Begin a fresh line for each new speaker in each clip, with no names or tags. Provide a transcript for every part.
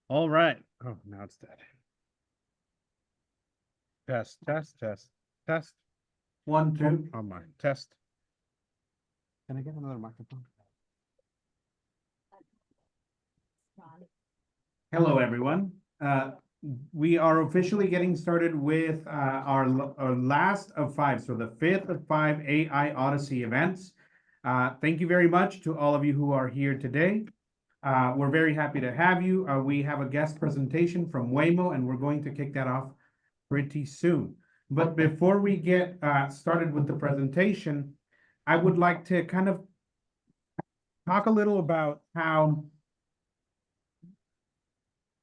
All right. Oh, now it's dead. Test, test, test, test.
1, 2.
Oh my, test. Can I get another microphone?
Hello, everyone. We are officially getting started with our last of 5, so the 5th of 5 AI Odyssey events. Thank you very much to all of you who are here today. We're very happy to have you. We have a guest presentation from Waymo, and we're going to kick that off pretty soon. But before we get started with the presentation, I would like to kind of talk a little about how,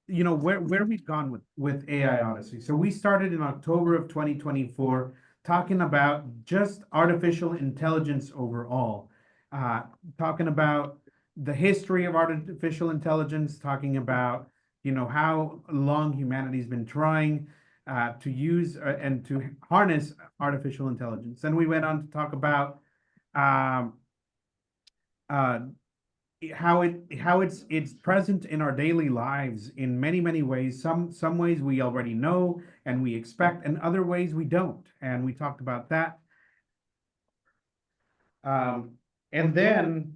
you know, where we've gone with AI Odyssey. So we started in October of 2024 talking about just artificial intelligence overall, talking about the history of artificial intelligence, talking about, you know, how long humanity's been trying to use and to harness artificial intelligence. Then we went on to talk about how it's present in our daily lives in many ways. Some ways we already know and we expect, and other ways we don't. And we talked about that. And then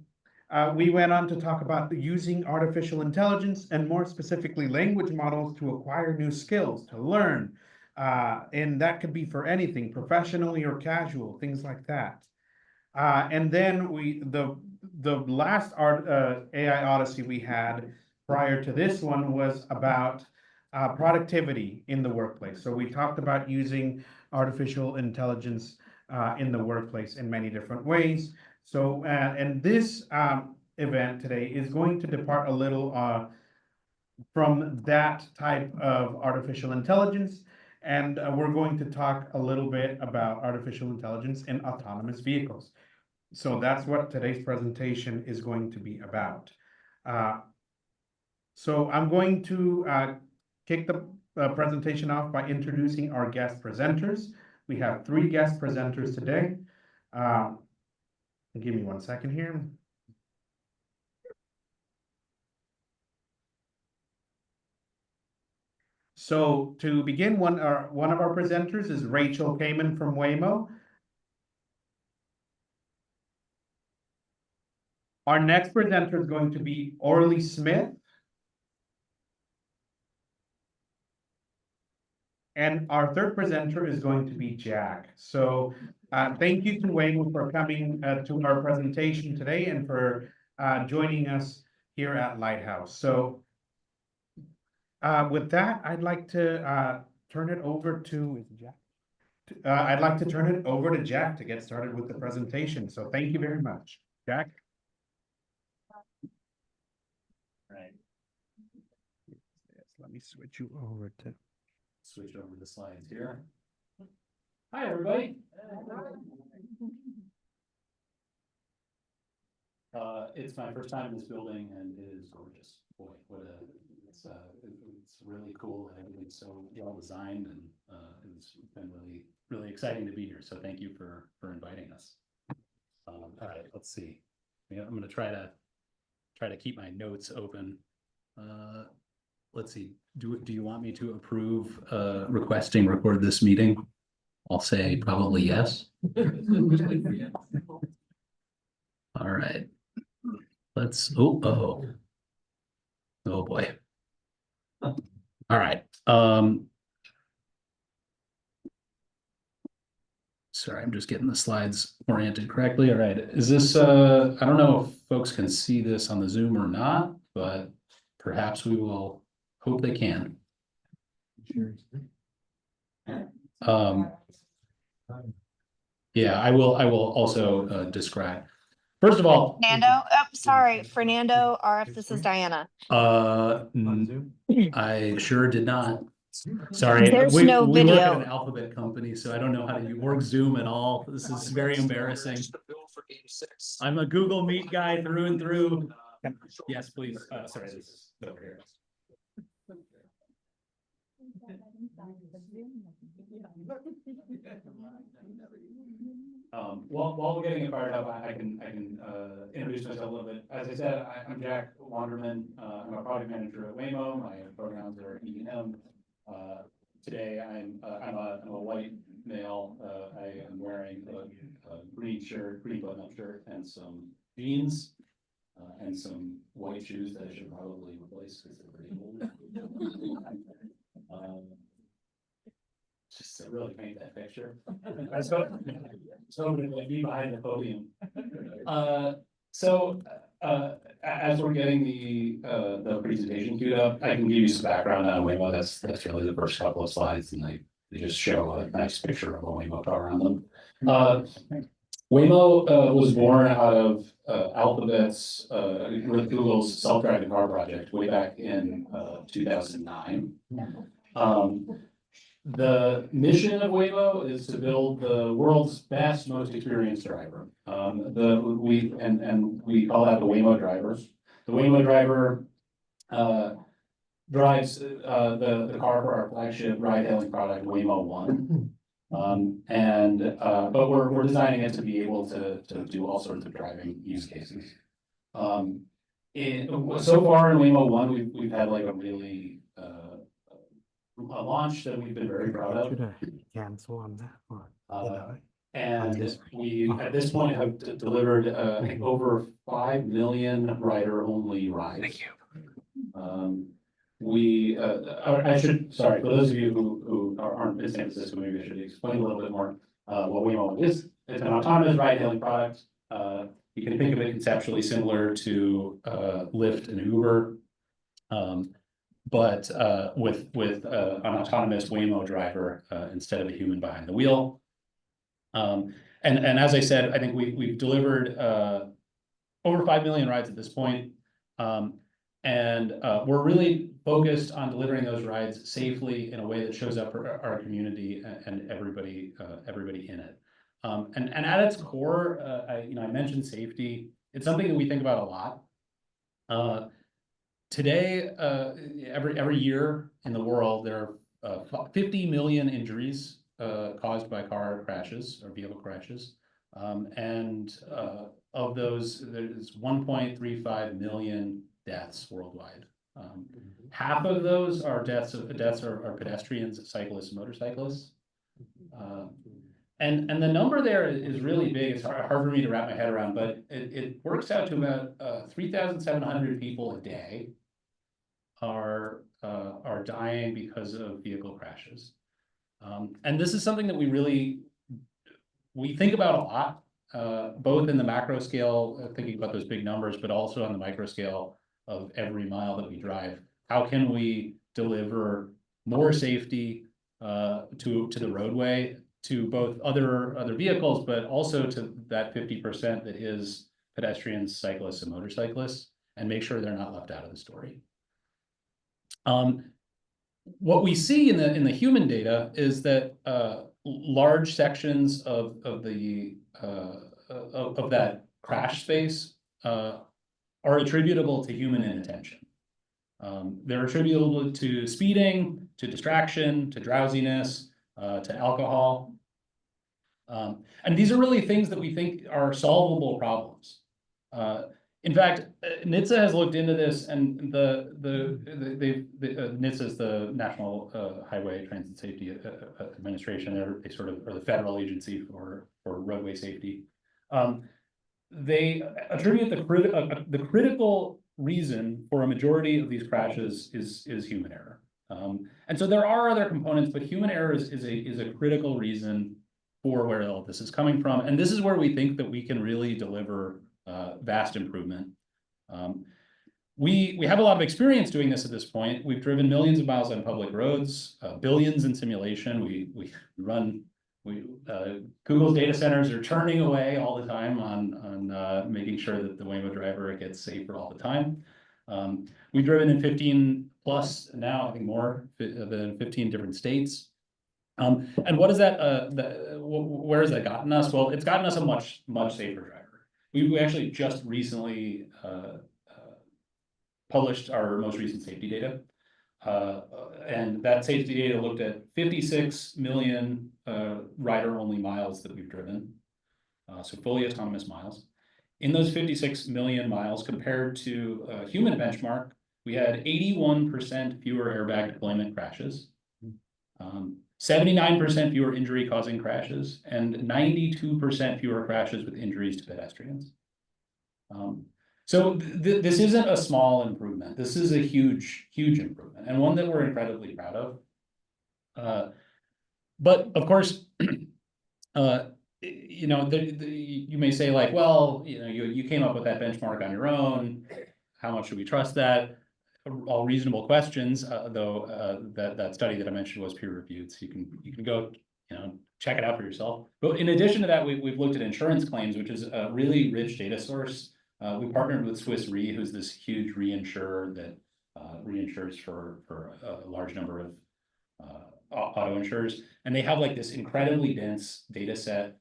we went on to talk about using artificial intelligence and more specifically language models to acquire new skills, to learn. And that could be for anything, professionally or casual, things like that. And then the last AI Odyssey we had prior to this one was about productivity in the workplace. So we talked about using artificial intelligence in the workplace in many different ways. So, and this event today is going to depart a little from that type of artificial intelligence. And we're going to talk a little bit about artificial intelligence in autonomous vehicles. So that's what today's presentation is going to be about. So I'm going to kick the presentation off by introducing our guest presenters. We have 3 guest presenters today. Give me 1 second here. So to begin, one of our presenters is Rachel Kamen from Waymo. Our next presenter is going to be Orly Smith. And our third presenter is going to be Jack. So thank you to Waymo for coming to our presentation today and for joining us here at Lighthouse. So with that, I'd like to turn it over to Jack. I'd like to turn it over to Jack to get started with the presentation. So thank you very much. Jack?
Right.
Let me switch you over to...
Switch over the slides here. Hi, everybody. It's my first time in this building, and it is gorgeous. Boy, it's really cool, and everything's so well designed, and it's been really exciting to be here. So thank you for inviting us. All right, let's see. Yeah, I'm going to try to keep my notes open. Let's see. Do you want me to approve requesting record this meeting? I'll say probably yes. All right. Let's oh boy. All right. Sorry, I'm just getting the slides oriented correctly. All right. Is this I don't know if folks can see this on the Zoom or not, but perhaps we will hope they can. Yeah, I will also describe. First of all,
Fernando, oh, sorry, Fernando, RF, this is Diana.
I sure did not. Sorry,
There's
we
no
work
video.
at an alphabet company, so I don't know how to work Zoom at all. This is very embarrassing. I'm a Google Meet guy through and through. Yes, please. Sorry, this is over here. While we're getting it fired up, I can introduce myself a little bit. As I said, I'm Jack Wanderman. I'm a product manager at Waymo. My pronouns are he, him. Today I'm a white male. I am wearing a green shirt, green button-up shirt, and some jeans, and some white shoes that I should probably replace because they're pretty old. Just to really paint that picture. I was hoping to be behind the podium. As we're getting the presentation queued up, I can give you some background on Waymo. That's really the first couple of slides, and they just show a nice picture of a Waymo car on them. Waymo was born out of Alphabet's Google's self-driving car project way back in 2009. The mission of Waymo is to build the world's best, most experienced driver. We call that the Waymo driver. The Waymo driver drives the car for our flagship ride-hailing product, Waymo One. But we're designing it to be able to do all sorts of driving use cases. So far in Waymo One, we've had like a really a launch that we've been very proud of.
Should I cancel on that one?
And we, at this point, have delivered, I think, over 5 million rider-only rides.
Thank you.
I should, sorry, for those of you who aren't in San Francisco, maybe I should explain a little bit more what Waymo is. It's an autonomous ride-hailing product. You can think of it conceptually similar to Lyft and Uber. But with an autonomous Waymo driver instead of a human behind the wheel. And as I said, I think we've delivered over 5 million rides at this point. And we're really focused on delivering those rides safely in a way that shows up for our community and everybody in it. And at its core, I mentioned safety. It's something that we think about a lot. Today, every year in the world, there are 50 million injuries caused by car crashes or vehicle crashes. And of those, there's 1.35 million deaths worldwide. Half of those are deaths are pedestrians, cyclists, and motorcyclists. And the number there is really big. It's hard for me to wrap my head around, but it works out to about 3,700 people a day are dying because of vehicle crashes. And this is something that we think about a lot, both in the macro scale, thinking about those big numbers, but also on the micro scale of every mile that we drive. How can we deliver more safety to the roadway, to both other vehicles, but also to that 50% that is pedestrians, cyclists, and motorcyclists, and make sure they're not left out of the story. What we see in the human data is that large sections of that crash space are attributable to human inattention. They're attributable to speeding, to distraction, to drowsiness, to alcohol. And these are really things that we think are solvable problems. In fact, NHTSA has looked into this, and NHTSA is the National Highway Transit Safety Administration. They sort of are the federal agency for roadway safety. They attribute the critical reason for a majority of these crashes is human error. And so there are other components, but human error is a critical reason for where all this is coming from. And this is where we think that we can really deliver vast improvement. We have a lot of experience doing this at this point. We've driven millions of miles on public roads, billions in simulation. Google's data centers are churning away all the time on making sure that the Waymo driver gets safer all the time. We've driven in 15 plus now, I think more than 15 different states. And what is that? Where has that gotten us? Well, it's gotten us a much safer driver. We actually just recently published our most recent safety data. And that safety data looked at 56 million rider-only miles that we've driven. so fully autonomous miles. In those 56 million miles compared to a human benchmark, we had 81% fewer airbag deployment crashes, 79% fewer injury-causing crashes, and 92% fewer crashes with injuries to pedestrians. So this isn't a small improvement. This is a huge, huge improvement, and one that we're incredibly proud of. But of course, you know, you may say like, well, you know, you came up with that benchmark on your own. How much should we trust that? All reasonable questions, though that study that I mentioned was peer reviewed, so you can go, you know, check it out for yourself. But in addition to that, we've looked at insurance claims, which is a really rich data source. We partnered with Swiss Re, who's this huge reinsurer that reinsures for a large number of auto insurers, and they have like this incredibly dense data set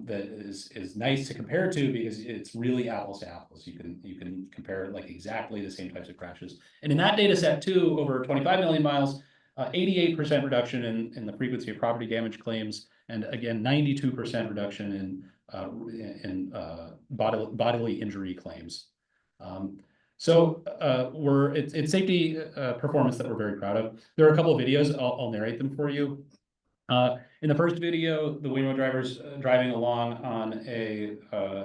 that is nice to compare to because it's really apples to apples. You can compare like exactly the same types of crashes. And in that data set too, over 25 million miles, 88% reduction in the frequency of property damage claims, and again 92% reduction in bodily injury claims. So it's safety performance that we're very proud of. There are a couple of videos. I'll narrate them for you. In the first video, the Waymo driver's driving along on a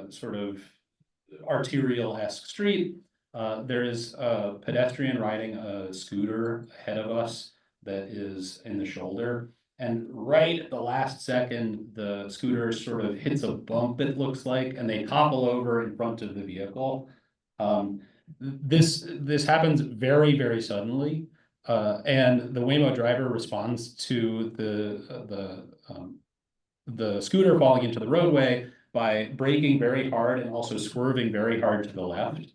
sort of arterial-esque street. There is a pedestrian riding a scooter ahead of us that is in the shoulder. And right at the last second, the scooter sort of hits a bump, it looks like, and they topple over in front of the vehicle. This happens very, very suddenly. And the Waymo driver responds to the scooter falling into the roadway by braking very hard and also swerving very hard to the left.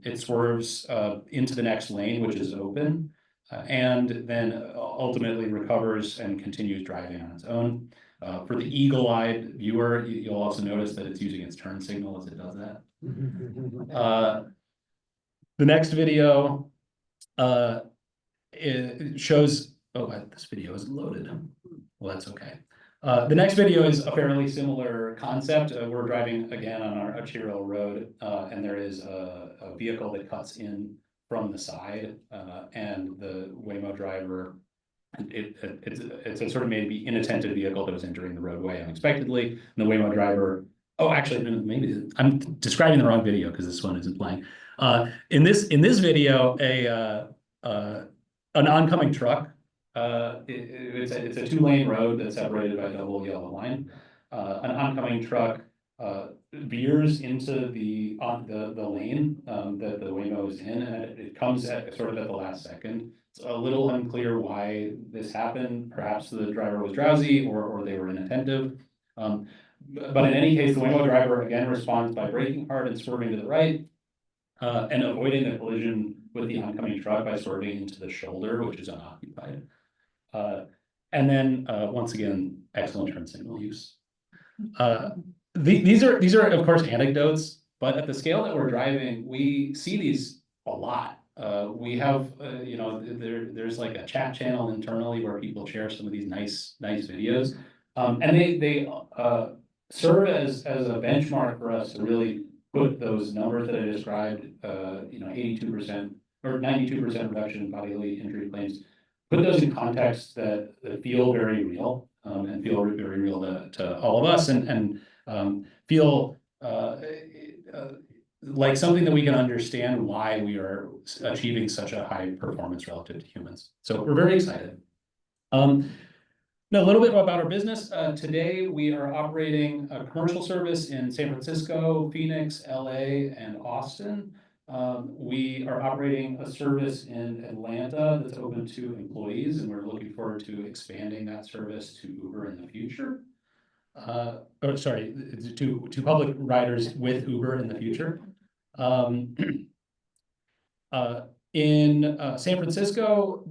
It swerves into the next lane, which is open, and then ultimately recovers and continues driving on its own. For the eagle-eyed viewer, you'll also notice that it's using its turn signal as it does that. The next video it shows, this video isn't loaded. Well, that's okay. The next video is a fairly similar concept. We're driving again on our arterial road, and there is a vehicle that cuts in from the side, and the Waymo driver, it's a sort of maybe inattentive vehicle that was entering the roadway unexpectedly, and the Waymo driver, actually, maybe I'm describing the wrong video because this one isn't playing. In this video, an oncoming truck. It's a 2-lane road that's separated by a double yellow line. An oncoming truck veers into the lane that the Waymo is in, and it comes at sort of at the last second. It's a little unclear why this happened. Perhaps the driver was drowsy or they were inattentive. But in any case, the Waymo driver again responds by braking hard and swerving to the right, and avoiding the collision with the oncoming truck by swerving into the shoulder, which is unoccupied. And then once again, excellent turn signal use. These are of course anecdotes, but at the scale that we're driving, we see these a lot. We have you know, there's like a chat channel internally where people share some of these nice videos, and they serve as a benchmark for us to really put those numbers that I described, you know, 82% or 92% reduction in bodily injury claims, put those in context that feel very real, and feel very real to all of us, and feel like something that we can understand why we are achieving such a high performance relative to humans. So we're very excited. Now, a little bit about our business. Today, we are operating a commercial service in San Francisco, Phoenix, LA, and Austin. We are operating a service in Atlanta that's open to employees, and we're looking forward to expanding that service to Uber in the future. To public riders with Uber in the future. In San Francisco,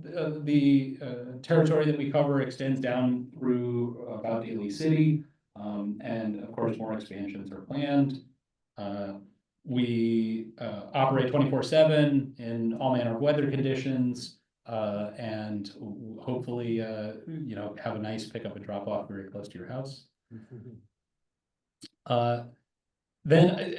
the territory that we cover extends down through about Daly City, and of course more expansions are planned. We operate 24/7 in all manner of weather conditions, and hopefully you know, have a nice pickup and drop off very close to your house. Then,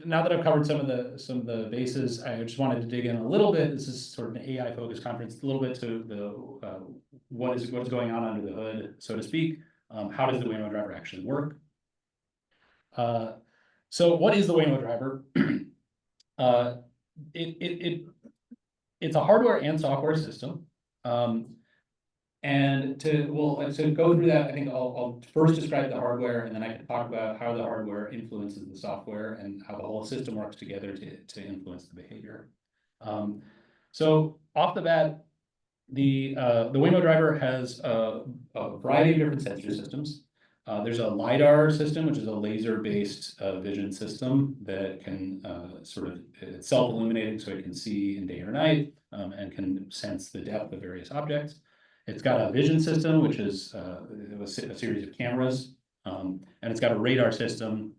now that I've covered some of the bases, I just wanted to dig in a little bit. This is sort of an AI focused conference, a little bit to the what is going on under the hood, so to speak. How does the Waymo driver actually work? So what is the Waymo driver? It's a hardware and software system. And to go through that, I think I'll first describe the hardware, and then I can talk about how the hardware influences the software and how the whole system works together to influence the behavior. So off the bat, the Waymo driver has a variety of different sensor systems. There's a LiDAR system, which is a laser-based vision system that can it's self-illuminating, so it can see in day or night, and can sense the depth of various objects. It's got a vision system, which is a series of cameras, and it's got a radar system,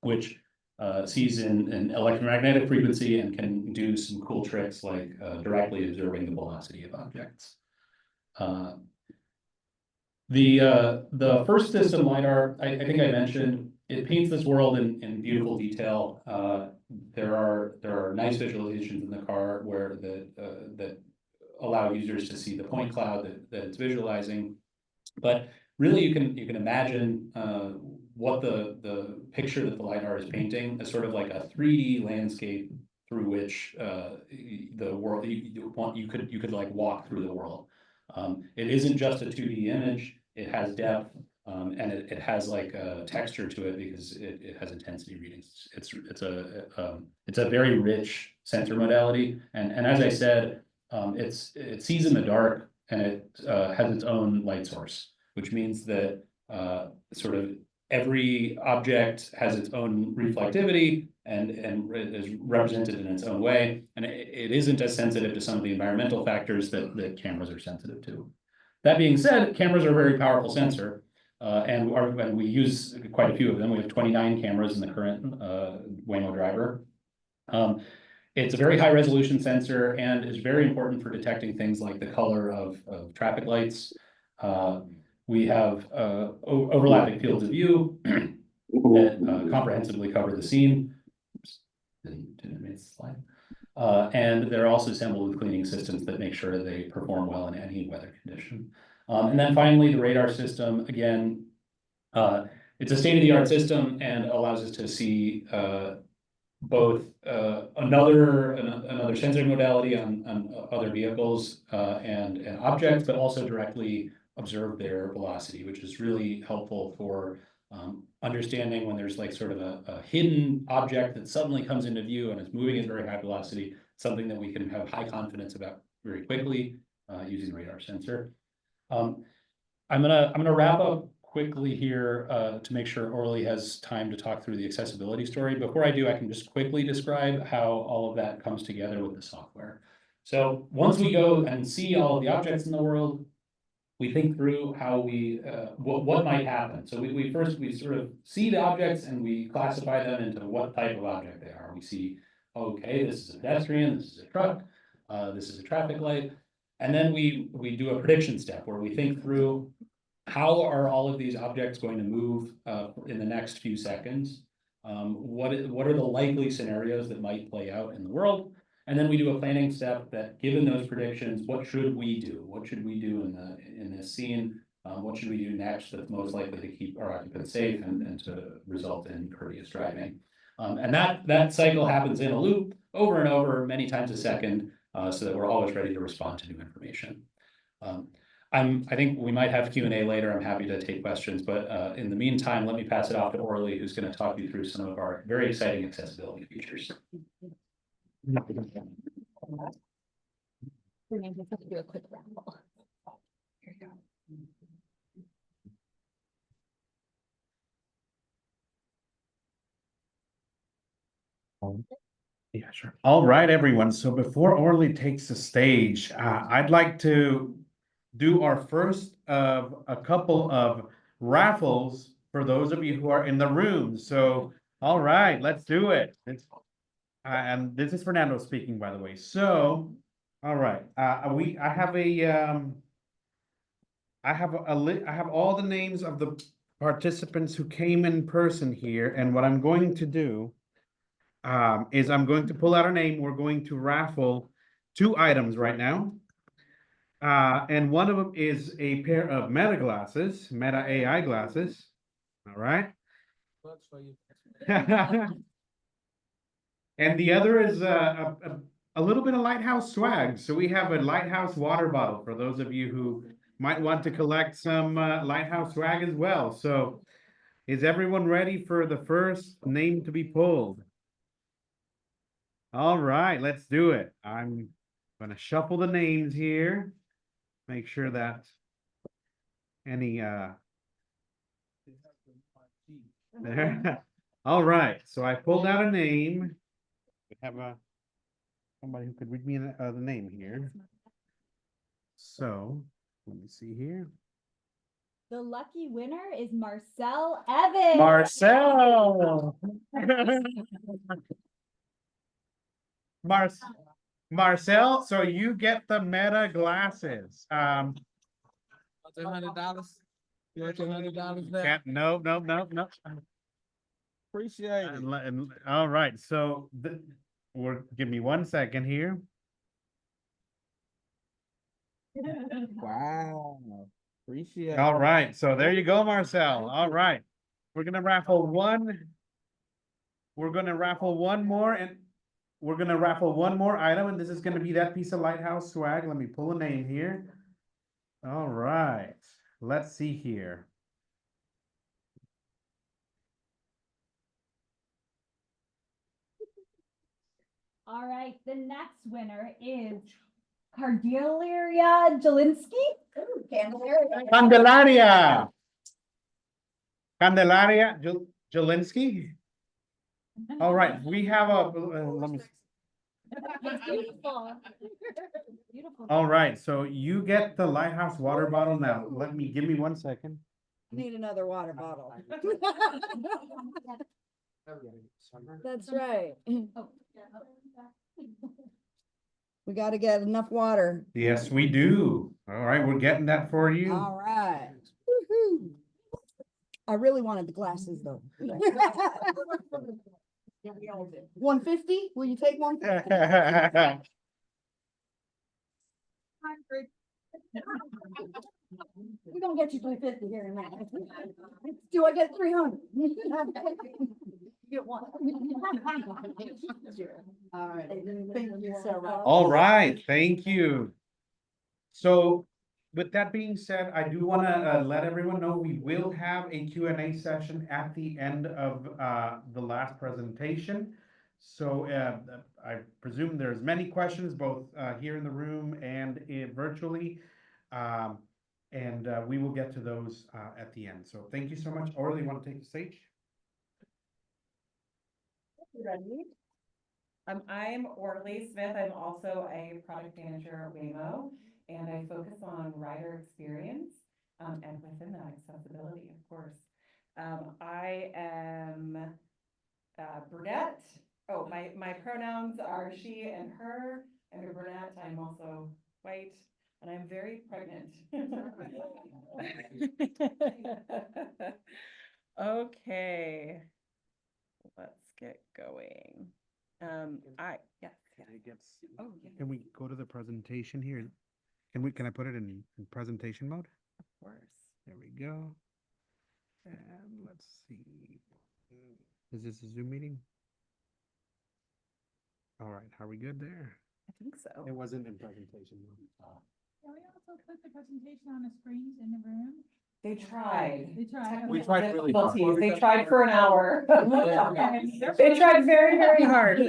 which sees in electromagnetic frequency and can do some cool tricks like directly observing the velocity of objects. The first system, LiDAR, I think I mentioned, it paints this world in beautiful detail. There are nice visualizations in the car where that allow users to see the point cloud that it's visualizing. But really, you can imagine what the picture that the LiDAR is painting as sort of like a 3D landscape through which the world you could like walk through the world. It isn't just a 2D image; it has depth, and it has like a texture to it because it has intensity readings. It's a very rich sensor modality, and as I said, it sees in the dark, and it has its own light source, which means that sort of every object has its own reflectivity and is represented in its own way, and it isn't as sensitive to some of the environmental factors that cameras are sensitive to. That being said, cameras are a very powerful sensor, and we use quite a few of them. We have 29 cameras in the current Waymo driver. It's a very high resolution sensor and is very important for detecting things like the color of traffic lights. We have overlapping fields of view that comprehensively cover the scene. Oops, didn't make the slide. And they're also assembled with cleaning systems that make sure they perform well in any weather condition. And then finally, the radar system, again, it's a state-of-the-art system and allows us to see both another sensing modality on other vehicles and objects, but also directly observe their velocity, which is really helpful for understanding when there's like sort of a hidden object that suddenly comes into view and is moving at very high velocity, something that we can have high confidence about very quickly using the radar sensor. I'm gonna wrap up quickly here to make sure Orly has time to talk through the accessibility story. Before I do, I can just quickly describe how all of that comes together with the software. So once we go and see all of the objects in the world, we think through how we what might happen. So we first sort of see the objects and we classify them into what type of object they are. We see, okay, this is a pedestrian, this is a truck, this is a traffic light, and then we do a prediction step where we think through how are all of these objects going to move in the next few seconds. What are the likely scenarios that might play out in the world? And then we do a planning step that, given those predictions, what should we do? What should we do in this scene? What should we do next that's most likely to keep our occupants safe and to result in courteous driving? And that cycle happens in a loop over and over, many times a second, so that we're always ready to respond to new information. I think we might have Q&A later. I'm happy to take questions, but in the meantime, let me pass it off to Orly, who's going to talk you through some of our very exciting accessibility features.
We're going to do a quick raffle. Here you go.
Yeah, sure. All right, everyone. So before Orly takes the stage, I'd like to do our first of a couple of raffles for those of you who are in the room. So, all right, let's do it. And this is Fernando speaking, by the way. So, all right, I have all the names of the participants who came in person here, and what I'm going to do is I'm going to pull out a name. We're going to raffle 2 items right now. And one of them is a pair of Meta glasses, Meta AI glasses. All right. And the other is a little bit of Lighthouse swag. So we have a Lighthouse water bottle for those of you who might want to collect some Lighthouse swag as well. So is everyone ready for the first name to be pulled? All right, let's do it. I'm gonna shuffle the names here. Make sure that any there. All right, so I pulled out a name. We have somebody who could read me the name here. So let me see here.
The lucky winner is Marcel Evans.
Marcel. Marcel, so you get the Meta glasses.
$200. You want $200 there?
Can't, no.
Appreciate it.
All right, so give me 1 second here.
Wow. Appreciate it.
All right, so there you go, Marcel. All right. We're gonna raffle one. We're gonna raffle one more item, and this is gonna be that piece of Lighthouse swag. Let me pull a name here. All right, let's see here.
All right, the next winner is Cardelaria Jelinski.
Candelaria. Candelaria Jelinski. All right, we have let me.
Beautiful. Beautiful.
All right, so you get the Lighthouse water bottle now. Give me 1 second.
Need another water bottle. That's right. We gotta get enough water.
Yes, we do. All right, we're getting that for you.
All right. Woo-hoo. I really wanted the glasses though. 150? Will you take one? We're gonna get you 350 here in a minute. Do I get 300? Get one. All right, thank you so much.
All right, thank you. So with that being said, I do want to let everyone know we will have a Q&A session at the end of the last presentation. So I presume there's many questions both here in the room and virtually. And we will get to those at the end. So thank you so much. Orly, you want to take the stage?
Ready? I'm Orly Smith. I'm also a product manager at Waymo, and I focus on rider experience, and within that, accessibility, of course. I am brunette. Oh, my pronouns are she and her. I'm a brunette. I'm also white, and I'm very pregnant. Okay. Let's get going. Yes. Oh, yes.
Can we go to the presentation here? Can I put it in presentation mode?
Of course.
There we go. And let's see. Is this a Zoom meeting? All right, are we good there?
I think so.
It wasn't in presentation.
Can we also put the presentation on the screens in the room?
They tried.
They tried.
We tried really hard.
Difficulties. They tried for an hour. They tried very, very hard.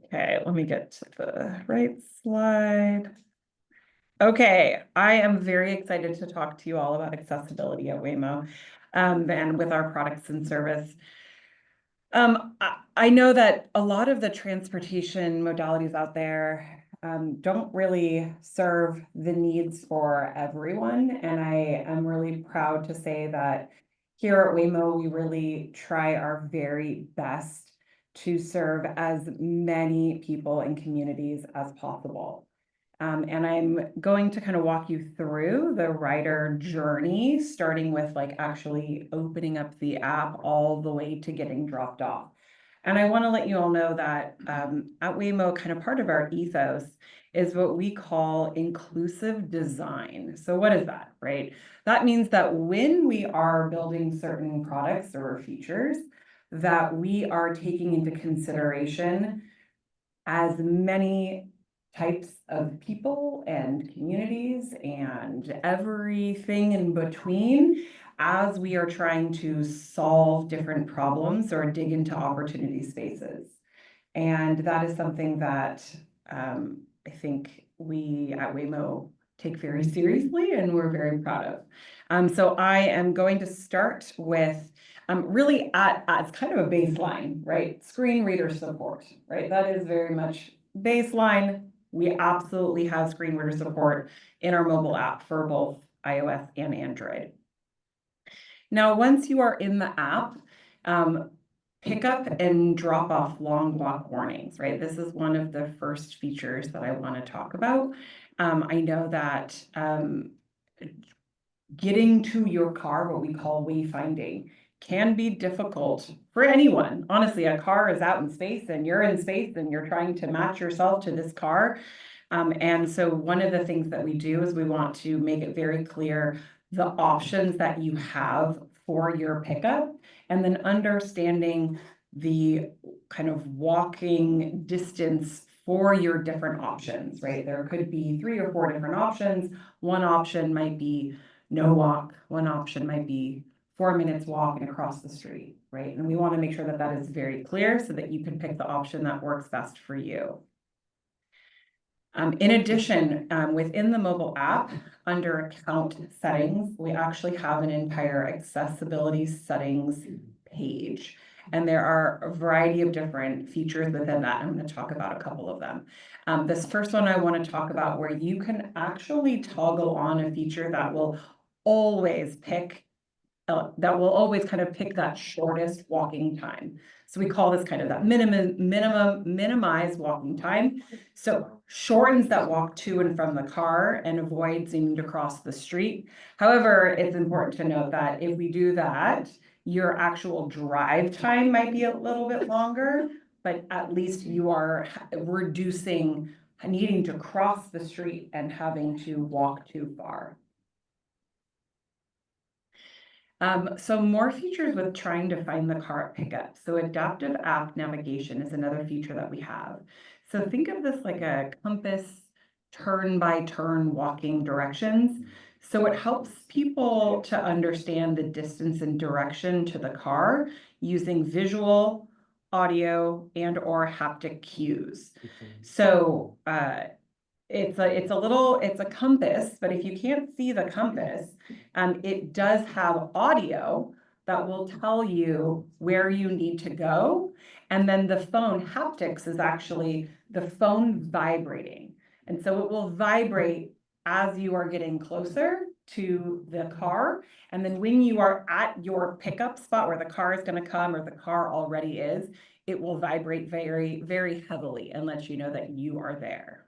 Okay, let me get to the right slide. Okay, I am very excited to talk to you all about accessibility at Waymo, and with our products and service. I know that a lot of the transportation modalities out there don't really serve the needs for everyone. And I am really proud to say that here at Waymo, we really try our very best to serve as many people and communities as possible. And I'm going to kind of walk you through the rider journey, starting with like actually opening up the app all the way to getting dropped off. And I want to let you all know that at Waymo, kind of part of our ethos is what we call inclusive design. So what is that, right? That means that when we are building certain products or features, that we are taking into consideration as many types of people and communities and everything in between as we are trying to solve different problems or dig into opportunity spaces. And that is something that I think we at Waymo take very seriously and we're very proud of. So I am going to start with really as kind of a baseline, right? Screen reader support, right? That is very much baseline. We absolutely have screen reader support in our mobile app for both iOS and Android. Now, once you are in the app, pick up and drop off long walk warnings, right? This is one of the first features that I want to talk about. I know that getting to your car, what we call wayfinding, can be difficult for anyone. Honestly, a car is out in space and you're in space and you're trying to match yourself to this car. And so one of the things that we do is we want to make it very clear the options that you have for your pickup, and then understanding the kind of walking distance for your different options, right? There could be 3 or 4 different options. One option might be no walk. One option might be 4 minutes walking across the street, right? And we want to make sure that that is very clear so that you can pick the option that works best for you. In addition, within the mobile app, under account settings, we actually have an entire accessibility settings page. And there are a variety of different features within that. I'm going to talk about a couple of them. This first one I want to talk about where you can actually toggle on a feature that will always pick kind of pick that shortest walking time. So we call this kind of that minimize walking time. So shortens that walk to and from the car and avoids needing to cross the street. However, it's important to note that if we do that, your actual drive time might be a little bit longer, but at least you are reducing needing to cross the street and having to walk too far. So more features with trying to find the car at pickup. So adaptive app navigation is another feature that we have. So think of this like a compass, turn by turn walking directions. So it helps people to understand the distance and direction to the car using visual, audio, and or haptic cues. So it's a compass, but if you can't see the compass, it does have audio that will tell you where you need to go. And then the phone haptics is actually the phone vibrating. And so it will vibrate as you are getting closer to the car. And then when you are at your pickup spot where the car is going to come or the car already is, it will vibrate very, very heavily and let you know that you are there.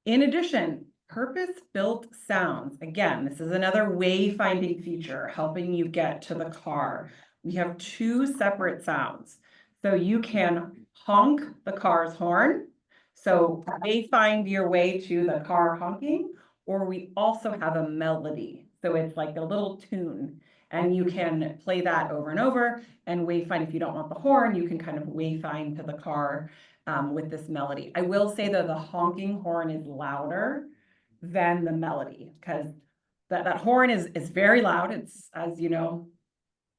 In addition, purpose-built sounds. Again, this is another wayfinding feature, helping you get to the car. We have 2 separate sounds. So you can honk the car's horn. So wayfind your way to the car honking, or we also have a melody. So it's like a little tune, and you can play that over and over and wayfind. If you don't want the horn, you can kind of wayfind to the car with this melody. I will say that the honking horn is louder than the melody because that horn is very loud. It's, as you know,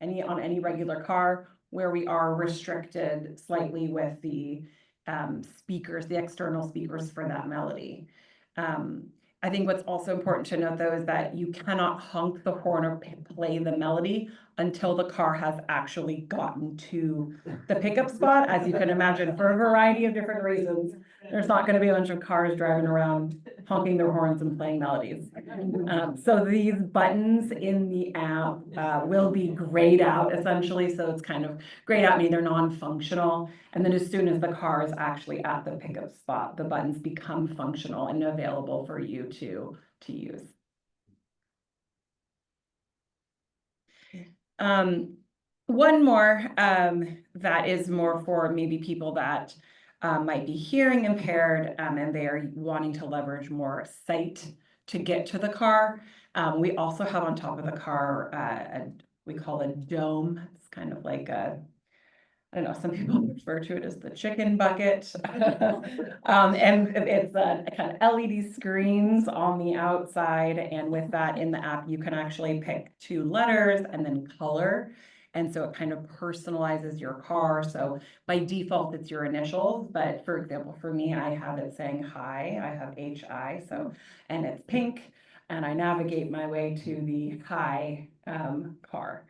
on any regular car, where we are restricted slightly with the speakers, the external speakers for that melody. I think what's also important to note, though, is that you cannot honk the horn or play the melody until the car has actually gotten to the pickup spot. As you can imagine, for a variety of different reasons, there's not going to be a bunch of cars driving around honking their horns and playing melodies. So these buttons in the app will be grayed out essentially. So it's kind of grayed out, meaning they're non-functional. And then as soon as the car is actually at the pickup spot, the buttons become functional and available for you to use. One more that is more for maybe people that might be hearing impaired and they are wanting to leverage more sight to get to the car. We also have on top of the car, we call it a dome. It's kind of like a, I don't know, some people refer to it as the chicken bucket. And it's a kind of LED screens on the outside. And with that in the app, you can actually pick 2 letters and then color. And so it kind of personalizes your car. So by default, it's your initials. But for example, for me, I have it saying hi, I have HI. So, and it's pink. And I navigate my way to the hi car.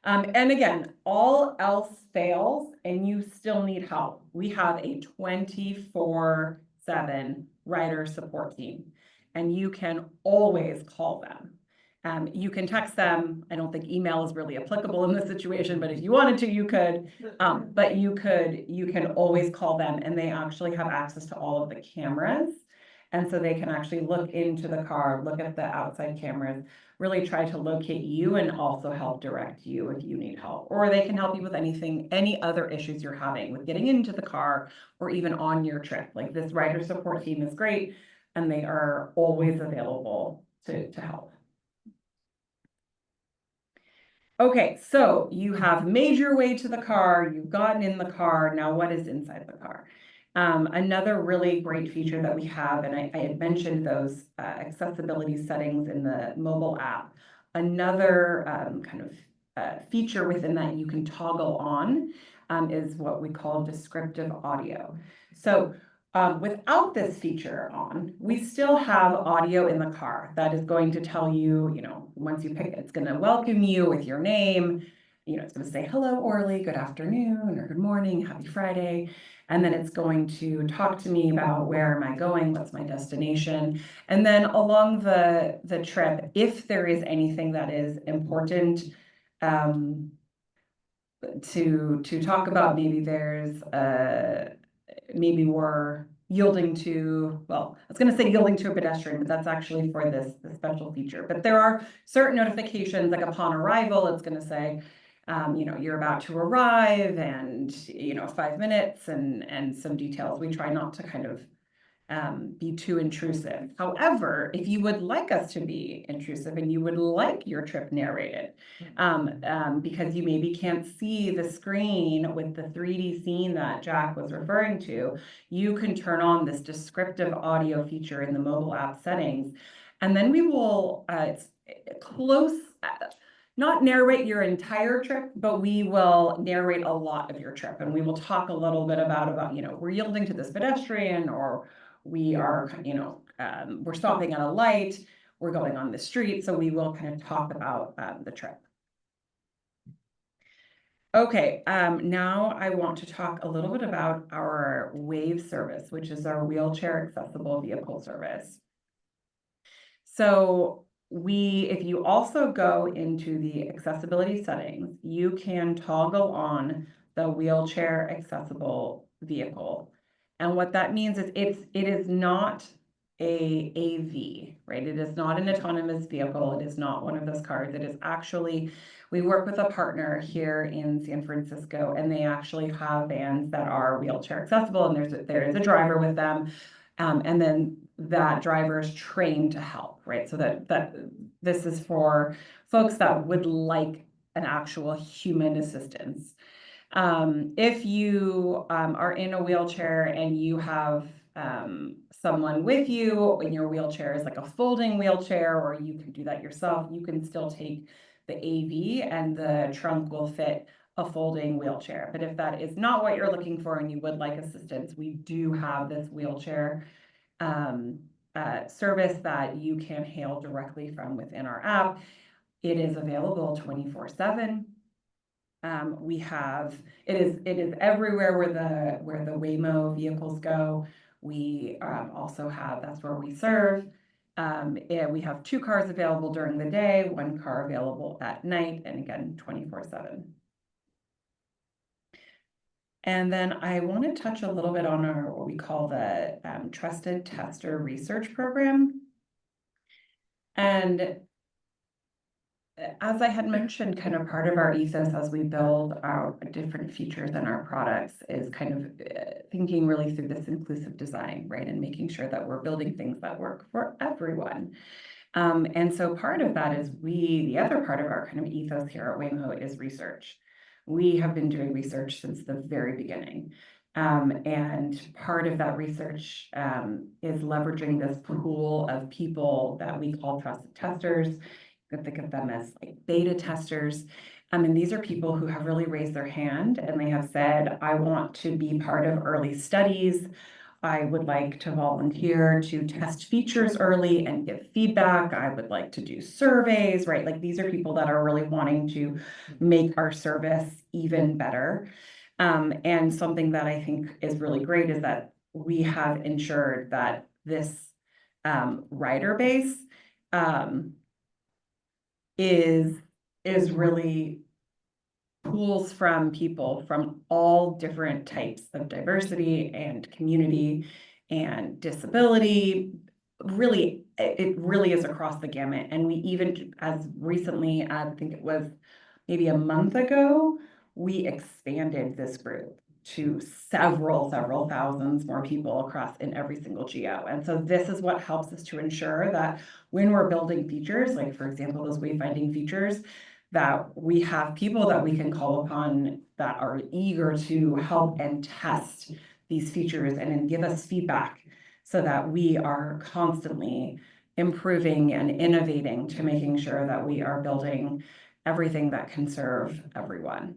And again, all else fails and you still need help. We have a 24/7 rider support team and you can always call them. You can text them. I don't think email is really applicable in this situation, but if you wanted to, you could. But you can always call them and they actually have access to all of the cameras. And so they can actually look into the car, look at the outside cameras, really try to locate you and also help direct you if you need help. Or they can help you with anything, any other issues you're having with getting into the car or even on your trip. Like this rider support team is great and they are always available to help. Okay, so you have made your way to the car, you've gotten in the car, now what is inside the car? Another really great feature that we have, and I had mentioned those accessibility settings in the mobile app. Another kind of feature within that you can toggle on is what we call descriptive audio. So without this feature on, we still have audio in the car that is going to tell you, you know, once you pick it, it's going to welcome you with your name. You know, it's going to say, hello, Orly, good afternoon or good morning, happy Friday. And then it's going to talk to me about where am I going, what's my destination. And then along the trip, if there is anything that is important to talk about, maybe there's maybe we're yielding to, well, I was going to say yielding to a pedestrian, but that's actually for this special feature. But there are certain notifications, like upon arrival, it's going to say, you know, you're about to arrive and, you know, 5 minutes and some details. We try not to kind of be too intrusive. However, if you would like us to be intrusive and you would like your trip narrated, because you maybe can't see the screen with the 3D scene that Jack was referring to, you can turn on this descriptive audio feature in the mobile app settings. And then we will not narrate your entire trip, but we will narrate a lot of your trip. And we will talk a little bit about, you know, we're yielding to this pedestrian, or we are, you know, we're stopping at a light, we're going on the street. So we will kind of talk about the trip. Okay, now I want to talk a little bit about our WAVE service, which is our wheelchair accessible vehicle service. So if you also go into the accessibility settings, you can toggle on the wheelchair accessible vehicle. And what that means is it is not a AV, right? It is not an autonomous vehicle. It is not one of those cars. It is actually, we work with a partner here in San Francisco, and they actually have vans that are wheelchair accessible, and there is a driver with them. And then that driver is trained to help, right? So that this is for folks that would like an actual human assistance. If you are in a wheelchair and you have someone with you, and your wheelchair is like a folding wheelchair, or you can do that yourself, you can still take the AV and the trunk will fit a folding wheelchair. But if that is not what you're looking for and you would like assistance, we do have this wheelchair service that you can hail directly from within our app. It is available 24/7. We have, it is everywhere where the Waymo vehicles go. We also have, that's where we serve. We have 2 cars available during the day, 1 car available at night, and again, 24/7. And then I want to touch a little bit on our, what we call the Trusted Tester Research Program. And as I had mentioned, kind of part of our ethos as we build our different features in our products is kind of thinking really through this inclusive design, right? And making sure that we're building things that work for everyone. And so part of that is the other part of our kind of ethos here at Waymo is research. We have been doing research since the very beginning. And part of that research is leveraging this pool of people that we call trusted testers. You can think of them as like beta testers. And these are people who have really raised their hand and they have said, I want to be part of early studies. I would like to volunteer to test features early and give feedback. I would like to do surveys, right? Like these are people that are really wanting to make our service even better. And something that I think is really great is that we have ensured that this rider base is really pools from people from all different types of diversity and community and disability. Really, it really is across the gamut. And we even, as recently as I think it was maybe a month ago, we expanded this group to several thousands more people across in every single geo. And so this is what helps us to ensure that when we're building features, like for example, those wayfinding features, that we have people that we can call upon that are eager to help and test these features and then give us feedback so that we are constantly improving and innovating to making sure that we are building everything that can serve everyone.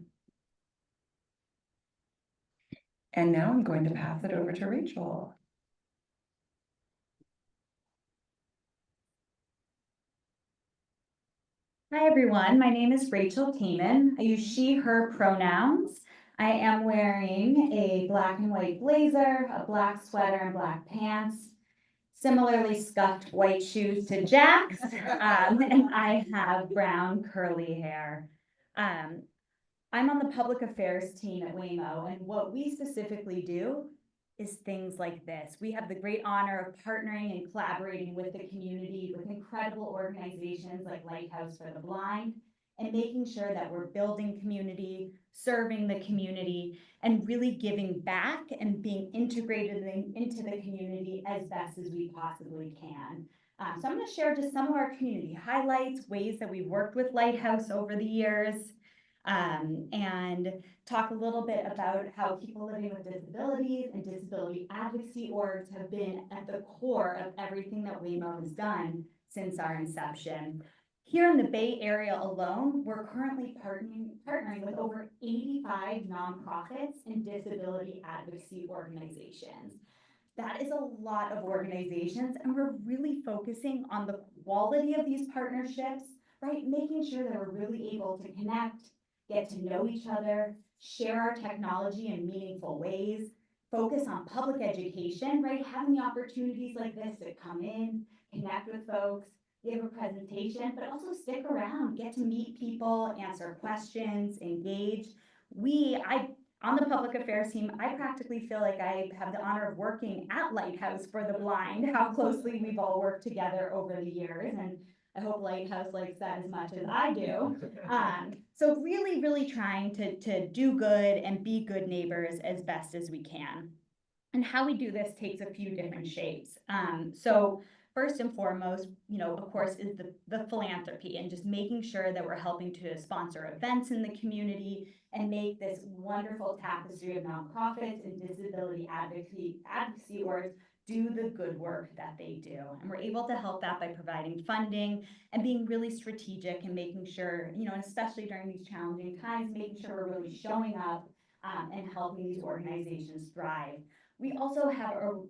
And now I'm going to pass it over to Rachel.
Hi, everyone. My name is Rachel Kamen. I use she, her pronouns. I am wearing a black and white blazer, a black sweater, and black pants. Similarly scuffed white shoes to Jack's, and I have brown curly hair. I'm on the public affairs team at Waymo, and what we specifically do is things like this. We have the great honor of partnering and collaborating with the community, with incredible organizations like LightHouse for the Blind, and making sure that we're building community, serving the community, and really giving back and being integrated into the community as best as we possibly can. So I'm going to share just some of our community highlights, ways that we've worked with Lighthouse over the years, and talk a little bit about how people living with disabilities and disability advocacy orgs have been at the core of everything that Waymo has done since our inception. Here in the Bay Area alone, we're currently partnering with over 85 nonprofits and disability advocacy organizations. That is a lot of organizations, and we're really focusing on the quality of these partnerships, right? Making sure that we're really able to connect, get to know each other, share our technology in meaningful ways, focus on public education, right? Having the opportunities like this to come in, connect with folks, give a presentation, but also stick around, get to meet people, answer questions, engage. On the public affairs team, I practically feel like I have the honor of working at Lighthouse for the Blind, how closely we've all worked together over the years. And I hope Lighthouse likes that as much as I do. So really, really trying to do good and be good neighbors as best as we can. And how we do this takes a few different shapes. So first and foremost, of course, is the philanthropy and just making sure that we're helping to sponsor events in the community and make this wonderful tapestry of nonprofits and disability advocacy orgs do the good work that they do. And we're able to help that by providing funding and being really strategic and making sure, especially during these challenging times, making sure we're really showing up and helping these organizations thrive. We also have a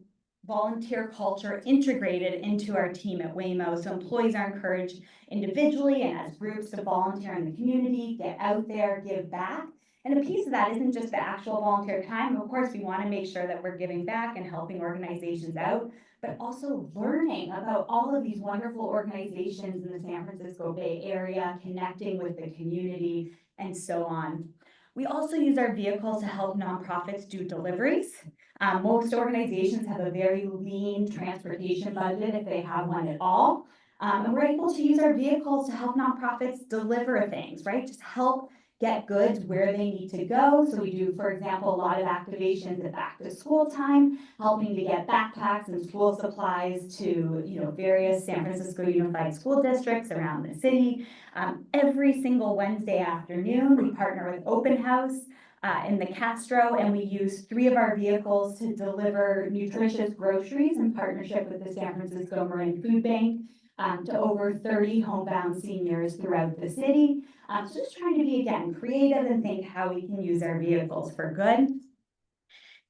volunteer culture integrated into our team at Waymo. So employees are encouraged individually and as groups to volunteer in the community, get out there, give back. And a piece of that isn't just the actual volunteer time. Of course, we want to make sure that we're giving back and helping organizations out, but also learning about all of these wonderful organizations in the San Francisco Bay Area, connecting with the community, and so on. We also use our vehicles to help nonprofits do deliveries. Most organizations have a very lean transportation budget if they have one at all. And we're able to use our vehicles to help nonprofits deliver things, right? Just help get goods where they need to go. So we do, for example, a lot of activations at back to school time, helping to get backpacks and school supplies to, various San Francisco Unified School Districts around the city. Every single Wednesday afternoon, we partner with Open House in the Castro, and we use 3 of our vehicles to deliver nutritious groceries in partnership with the San Francisco Marin Food Bank to over 30 homebound seniors throughout the city. So just trying to be, again, creative and think how we can use our vehicles for good.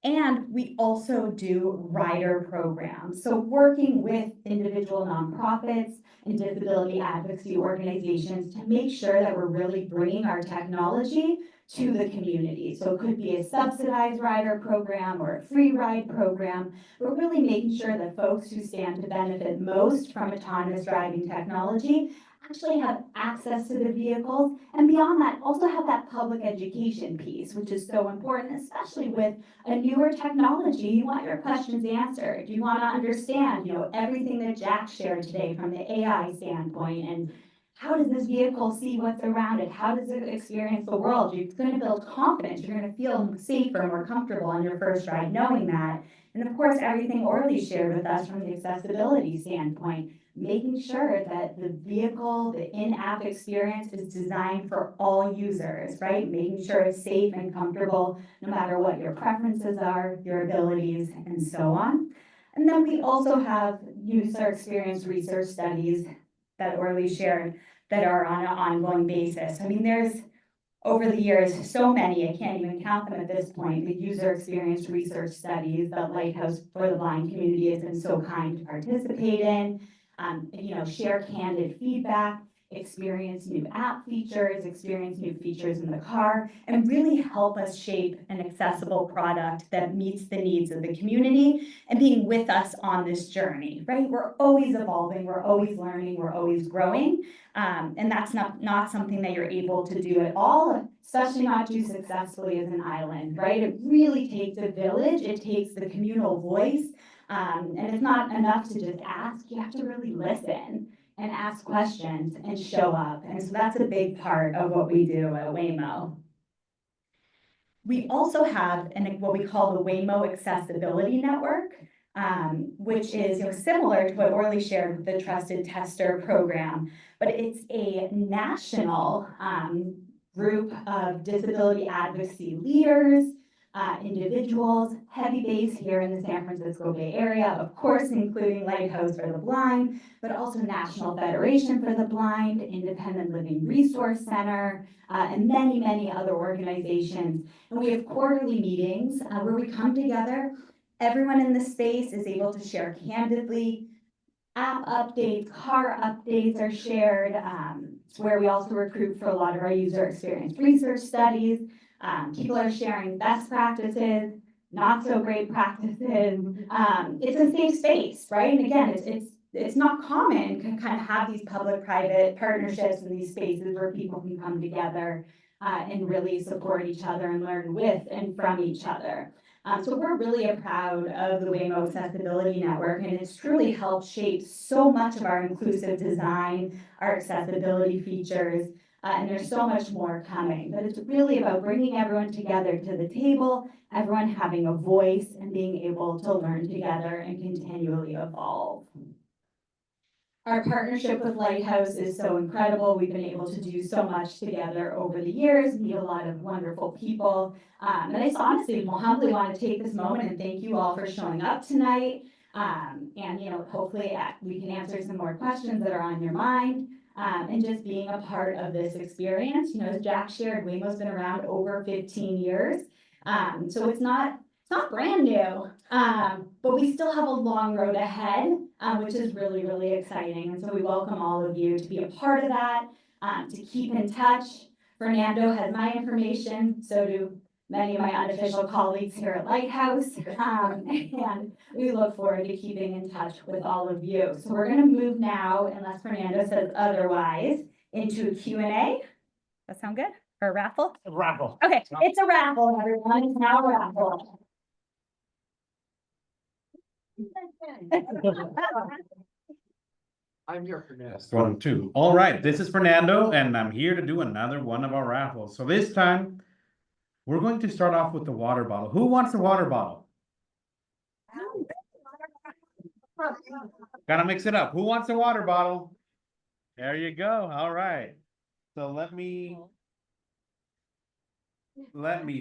And we also do rider programs. So working with individual nonprofits and disability advocacy organizations to make sure that we're really bringing our technology to the community. So it could be a subsidized rider program or a free ride program, but really making sure that folks who stand to benefit most from autonomous driving technology actually have access to the vehicles, and beyond that, also have that public education piece, which is so important, especially with a newer technology. You want your questions answered. You want to understand, everything that Jack shared today from the AI standpoint, and how does this vehicle see what's around it? How does it experience the world? It's going to build confidence. You're going to feel safer, more comfortable on your first ride knowing that. And of course, everything Orly shared with us from the accessibility standpoint, making sure that the vehicle, the in-app experience is designed for all users, right? Making sure it's safe and comfortable, no matter what your preferences are, your abilities, and so on. And then we also have user experience research studies that Orly shared that are on an ongoing basis. I mean, there's over the years, so many, I can't even count them at this point, the user experience research studies that Lighthouse for the Blind community has been so kind to participate in. Share candid feedback, experience new app features, experience new features in the car, and really help us shape an accessible product that meets the needs of the community and being with us on this journey, right? We're always evolving, we're always learning, we're always growing. And that's not something that you're able to do at all, especially not do successfully as an island, right? It really takes a village, it takes the communal voice. And it's not enough to just ask, you have to really listen and ask questions and show up. And so that's a big part of what we do at Waymo. We also have what we call the Waymo Accessibility Network, which is similar to what Orly shared with the Trusted Tester program, but it's a national group of disability advocacy leaders, individuals, heavy base here in the San Francisco Bay Area, of course, including Lighthouse for the Blind, but also National Federation for the Blind, Independent Living Resource Center, and many, many other organizations. And we have quarterly meetings where we come together. Everyone in the space is able to share candidly. App updates, car updates are shared. It's where we also recruit for a lot of our user experience research studies. People are sharing best practices, not so great practices. It's a safe space, right? And again, it's not common to kind of have these public-private partnerships in these spaces where people can come together and really support each other and learn with and from each other. So we're really proud of the Waymo Accessibility Network, and it's truly helped shape so much of our inclusive design, our accessibility features, and there's so much more coming. But it's really about bringing everyone together to the table, everyone having a voice and being able to learn together and continually evolve. Our partnership with Lighthouse is so incredible. We've been able to do so much together over the years, meet a lot of wonderful people. And I just honestly humbly want to take this moment and thank you all for showing up tonight. Hopefully we can answer some more questions that are on your mind. And just being a part of this experience. As Jack shared, Waymo's been around over 15 years. So it's not brand new, but we still have a long road ahead, which is really, really exciting. And so we welcome all of you to be a part of that, to keep in touch. Fernando has my information, so do many of my unofficial colleagues here at Lighthouse. And we look forward to keeping in touch with all of you. So we're gonna move now, unless Fernando says otherwise, into a Q&A. That sound good? Or a raffle?
Raffle.
Okay, it's a raffle, everyone. It's now a raffle.
I'm here for now.
Test 1, 2. All right, this is Fernando, and I'm here to do another one of our raffles. So this time, we're going to start off with the water bottle. Who wants the water bottle? Gotta mix it up. Who wants a water bottle? There you go. All right. So let me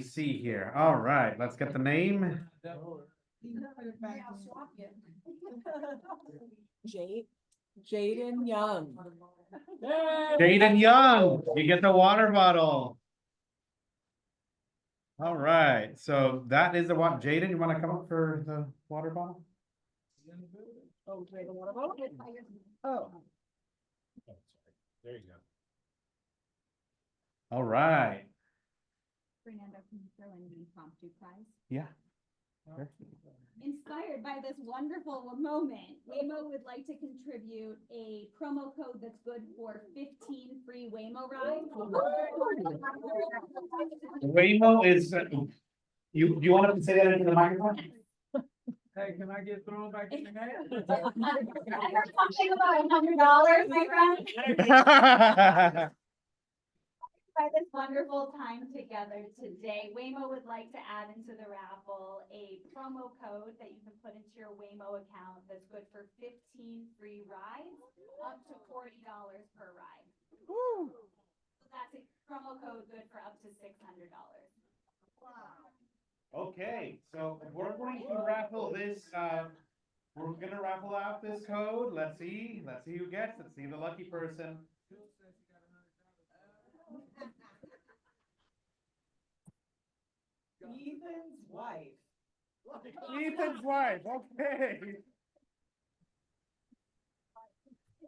see here. All right, let's get the name.
Jaden Young.
Jaden Young, you get the water bottle. All right, so that is the one. Jaden, you want to come up for the water bottle?
Oh, Jaden, what about it? Oh.
There you go. All right.
Fernando, can you throw in the impromptu prize?
Yeah.
Inspired by this wonderful moment, Waymo would like to contribute a promo code that's good for 15 free Waymo rides.
Waymo is, you want to say that into the microphone?
Hey, can I get thrown back in the game?
You're talking about $100, my friend. By this wonderful time together today, Waymo would like to add into the raffle a promo code that you can put into your Waymo account that's good for 15 free rides, up to $40 per ride. Woo! So that's a promo code good for up to $600. Wow.
Okay, so we're going to raffle this, we're gonna raffle out this code. Let's see who gets it. Let's see the lucky person.
Ethan's wife.
Ethan's wife, okay.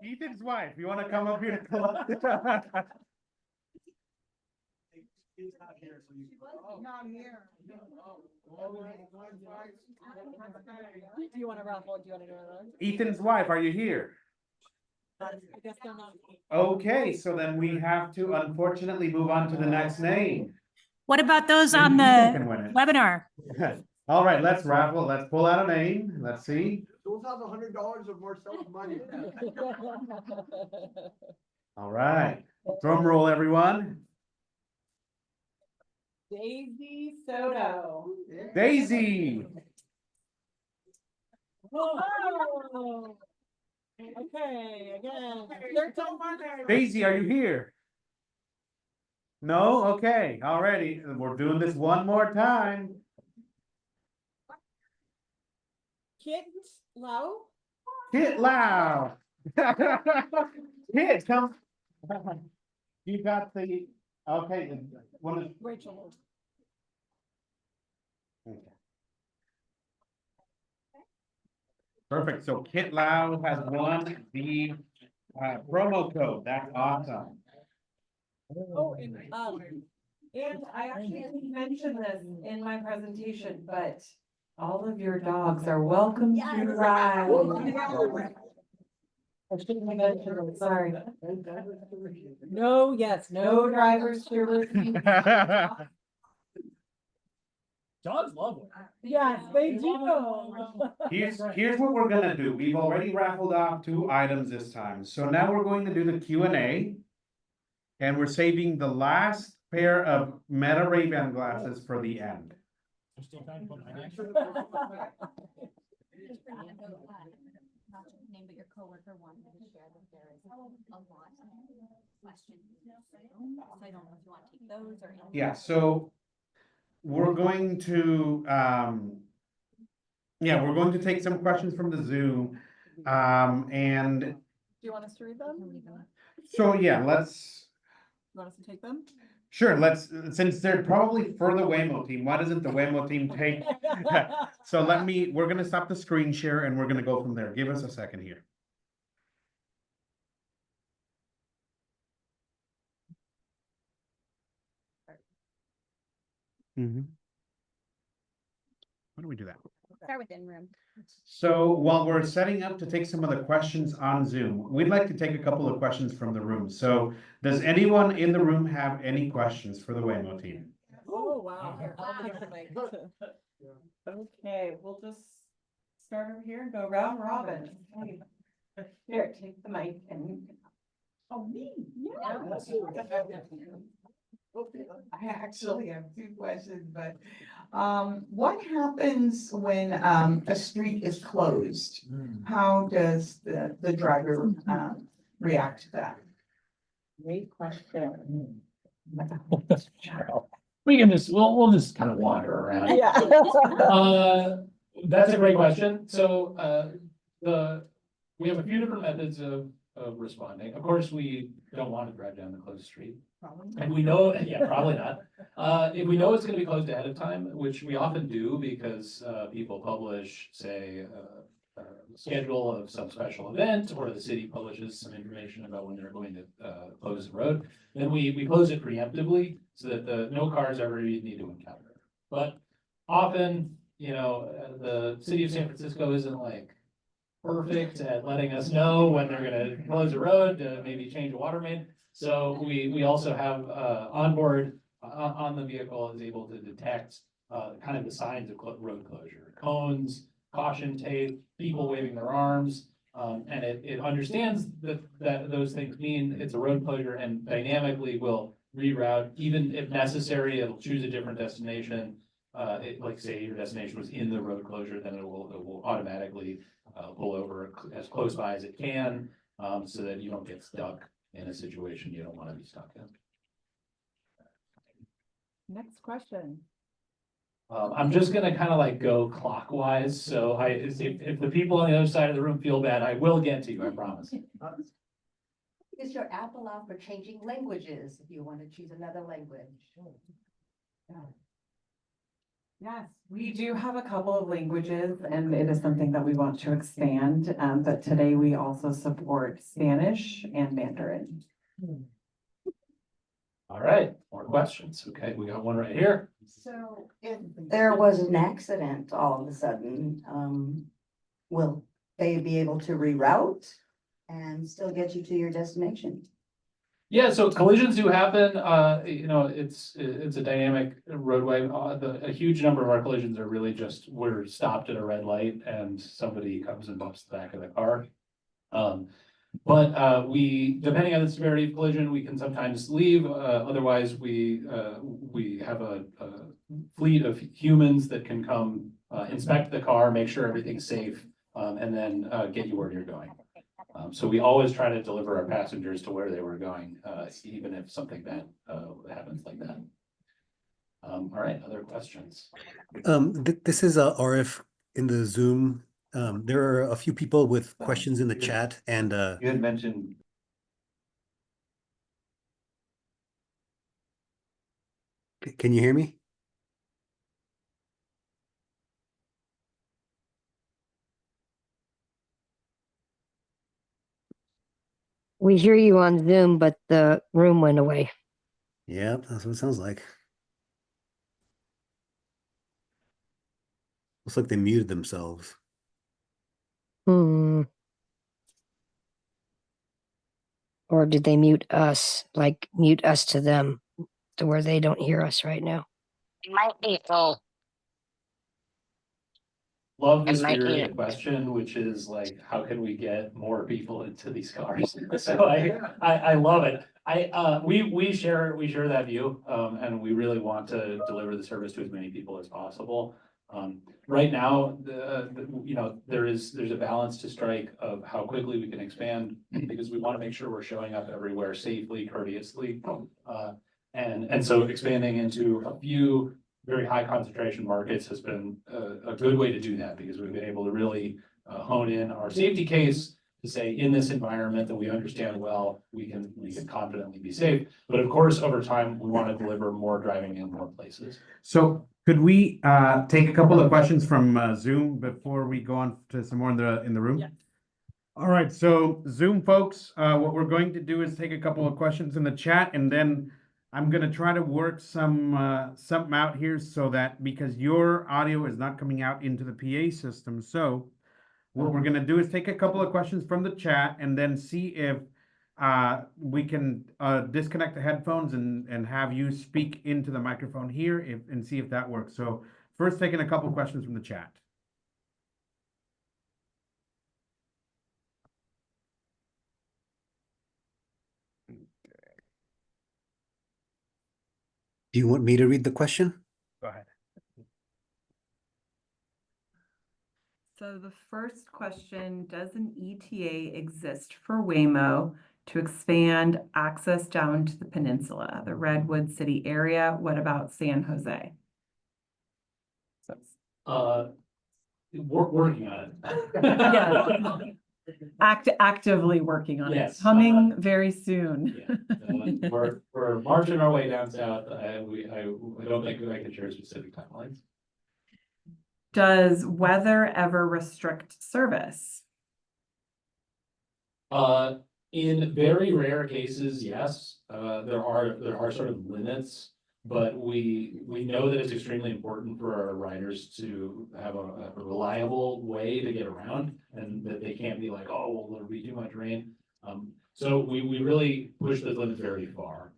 Ethan's wife, you wanna come up here to collect?
He's not here, so you.
Not here. Do you want to raffle? Do you want to do another?
Ethan's wife, are you here?
I guess they're not.
Okay, so then we have to unfortunately move on to the next name.
What about those
Maybe
on
Ethan can
the
win it.
webinar?
All right, let's raffle. Let's pull out a name. Let's see.
Those have $100 of Marcel's money.
All right. Drum roll, everyone.
Daisy Soto.
Daisy.
Oh. Okay, again.
Daisy, are you here? No? Okay. Alrighty. We're doing this one more time.
Kit Lau.
Kit Lau. Kit, come. You got the, okay. One is,
Rachel.
okay. Perfect. So Kit Lau has won the promo code. That's awesome.
Oh,
And I actually didn't mention this in my presentation, but all of your dogs are welcome to ride. I shouldn't have mentioned it, sorry.
no, yes,
No drivers to review.
Dogs love it.
yes, they do.
Here's what we're gonna do. We've already raffled off 2 items this time. So now we're going to do the Q&A. And we're saving the last pair of Meta Ray-Ban glasses for the end.
There's still time to put my name.
Not just name, but your coworker wanted to share that there is a lot of questions. So I don't know if you want to take those or.
Yeah, so we're going to, yeah, we're going to take some questions from the Zoom. And
Do you want us to read them?
so, yeah, let's,
You want us to take them?
sure, let's, since they're probably for the Waymo team, why doesn't the Waymo team take? So we're gonna stop the screen share and we're gonna go from there. Give us a second here.
Mhm.
Why don't we do that?
Start with in-room.
So while we're setting up to take some of the questions on Zoom, we'd like to take a couple of questions from the room. So does anyone in the room have any questions for the Waymo team?
Oh, wow. Here, I'll give the mic to- Okay, we'll just start over here and go round robin. Here, take the mic and. Oh, me? Yeah.
I actually have two questions, but what happens when a street is closed? How does the driver react to that?
Great question.
We can just, we'll just kind of wander around.
Yeah.
That's a great question. So, we have a few different methods of responding. Of course, we don't want to drive down the closed street. And we know, yeah, probably not. If we know it's gonna be closed ahead of time, which we often do because, people publish, say, a schedule of some special event, or the city publishes some information about when they're going to, close the road, then we close it preemptively so that no cars ever need to encounter it. But often, the city of San Francisco isn't like perfect at letting us know when they're gonna close a road to maybe change a water main. So we also have, onboard, on the vehicle is able to detect, kind of the signs of road closure, cones, caution tape, people waving their arms. And it understands that those things mean it's a road closure and dynamically will reroute, even if necessary, it'll choose a different destination. Like say your destination was in the road closure, then it will automatically pull over as close by as it can, so that you don't get stuck in a situation you don't want to be stuck in.
Next question.
I'm just gonna kind of like go clockwise, so if the people on the other side of the room feel bad, I will get to you, I promise.
Is your app allow for changing languages if you want to choose another language?
Yes, we do have a couple of languages and it is something that we want to expand, but today we also support Spanish and Mandarin.
All right, more questions. Okay, we got one right here.
So if there was an accident all of a sudden, will they be able to reroute and still get you to your destination?
Yeah, so collisions do happen, it's a dynamic roadway, a huge number of our collisions are really just, we're stopped at a red light and somebody comes and bumps the back of the car. But we, depending on the severity of collision, we can sometimes leave, otherwise we have a fleet of humans that can come inspect the car, make sure everything's safe, and then get you where you're going. So we always try to deliver our passengers to where they were going, even if something bad happens like that. All right, other questions?
This is RF in the Zoom. There are a few people with questions in the chat, and
You had mentioned.
can you hear me?
We hear you on Zoom, but the room went away.
Yeah, that's what it sounds like. Looks like they muted themselves.
Hmm. Or did they mute us, like mute us to them, to where they don't hear us right now? It might be full.
Love the
It might
spirit
be.
of the question, which is like, how can we get more people into these cars? So I love it. We share that view, and we really want to deliver the service to as many people as possible. Right now, there's a balance to strike of how quickly we can expand, because we want to make sure we're showing up everywhere safely, courteously. And so expanding into a few very high concentration markets has been a good way to do that, because we've been able to really hone in our safety case to say, in this environment that we understand well, we can confidently be safe. But of course, over time, we want to deliver more driving in more places.
So could we take a couple of questions from Zoom before we go on to some more in the room?
Yeah.
All right, so Zoom folks, what we're going to do is take a couple of questions in the chat, and then I'm gonna try to work something out here so that, because your audio is not coming out into the PA system, so what we're gonna do is take a couple of questions from the chat and then see if we can disconnect the headphones and have you speak into the microphone here and see if that works. So first, taking a couple questions from the chat.
Do you want me to read the question?
Go ahead.
So the first question, does an ETA exist for Waymo to expand access down to the peninsula, the Redwood City area? What about San Jose? So,
We're working on it.
Yeah. Actively working on it,
Yes,
coming very soon.
Yeah, we're marching our way down south. I don't think I can share specific timelines.
Does weather ever restrict service?
In very rare cases, yes, there are sort of limits, but we know that it's extremely important for our riders to have a reliable way to get around, and that they can't be like, oh, well, there'll be too much rain. So we really push the limits very far.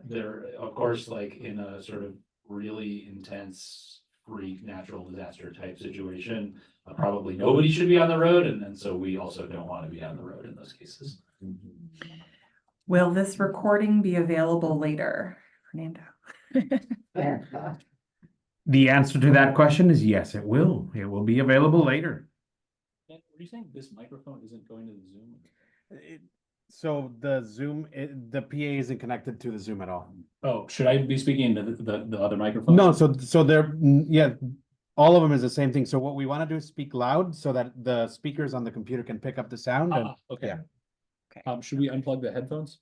There, of course, like in a sort of really intense freak natural disaster type situation, probably nobody should be on the road, and so we also don't want to be on the road in those cases.
Will this recording be available later, Fernando?
The answer to that question is yes, it will. It will be available later.
And were you saying this microphone isn't going to the Zoom?
So the Zoom, the PA isn't connected to the Zoom at all.
Oh, should I be speaking to the other microphone?
No, so they're, yeah, all of them is the same thing. So what we want to do is speak loud so that the speakers on the computer can pick up the sound. And
Okay.
Yeah.
Should we unplug the headphones?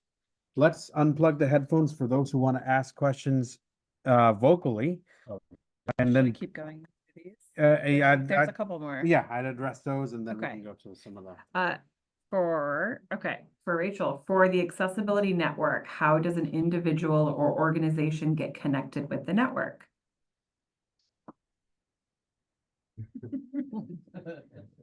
let's unplug the headphones for those who want to ask questions vocally. And then
Keep going. With these.
There's
a couple more.
yeah, I'd address those and then we
Okay.
can go to some of the.
For Rachel, for the accessibility network, how does an individual or organization get connected with the network?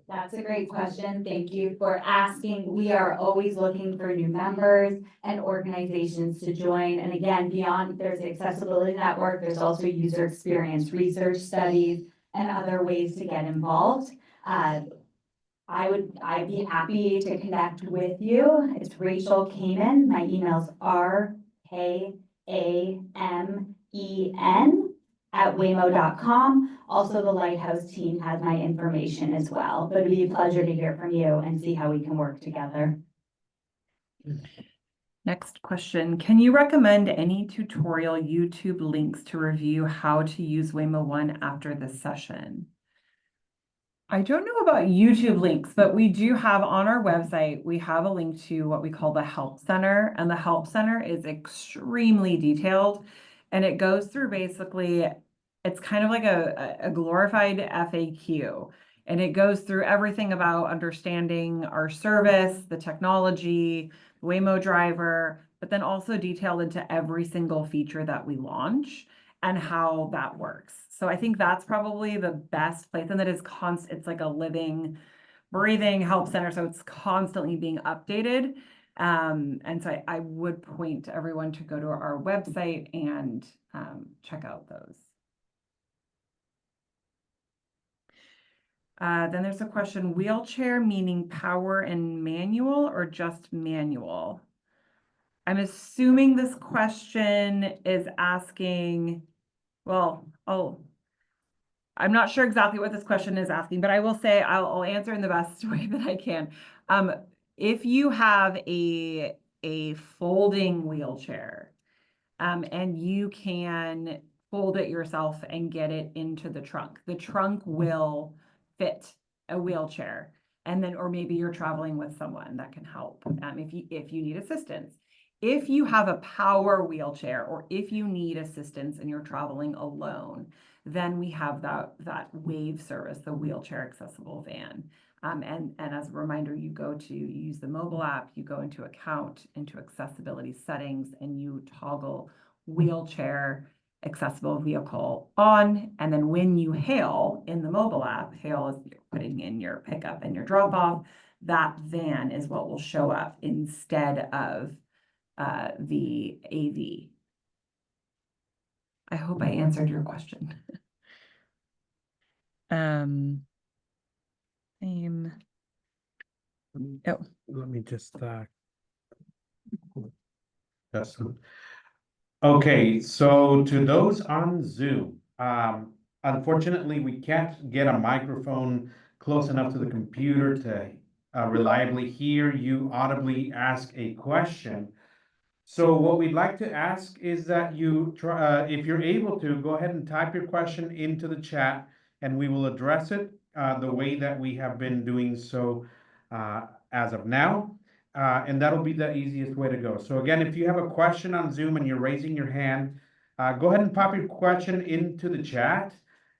That's a great question. Thank you for asking. We are always looking for new members and organizations to join. And again, beyond there's the accessibility network, there's also user experience research studies and other ways to get involved. I'd be happy to connect with you. It's Rachel Kamen. My email's rkamen@waymo.com. Also, the Lighthouse team has my information as well, but it'd be a pleasure to hear from you and see how we can work together.
Next question. Can you recommend any tutorial YouTube links to review how to use Waymo One after this session? I don't know about YouTube links, but we do have on our website, we have a link to what we call the Help Center, and the Help Center is extremely detailed, and it goes through basically, it's kind of like a glorified FAQ, and it goes through everything about understanding our service, the technology, Waymo driver, but then also detailed into every single feature that we launch and how that works. So I think that's probably the best place, and that is it's like a living, breathing help center. So it's constantly being updated. And so I would point everyone to go to our website and check out those. Then there's a question, wheelchair meaning power and manual or just manual? I'm assuming this question is asking, well, I'm not sure exactly what this question is asking, but I will say I'll answer in the best way that I can. If you have a folding wheelchair, and you can fold it yourself and get it into the trunk will fit a wheelchair. And then, or maybe you're traveling with someone that can help if you need assistance. If you have a power wheelchair, or if you need assistance and you're traveling alone, then we have that WAVE service, the wheelchair accessible van. And as a reminder, you use the mobile app, you go into account, into accessibility settings, and you toggle wheelchair accessible vehicle on. And then when you hail in the mobile app, hail is putting in your pickup and your drop off, that van is what will show up instead of the AV. I hope I answered your question. Oh.
Let me just okay, so to those on Zoom, unfortunately, we can't get a microphone close enough to the computer to reliably hear you audibly ask a question. So what we'd like to ask is that you try, if you're able to, go ahead and type your question into the chat, and we will address it the way that we have been doing so as of now. And that'll be the easiest way to go. So again, if you have a question on Zoom and you're raising your hand, go ahead and pop your question into the chat,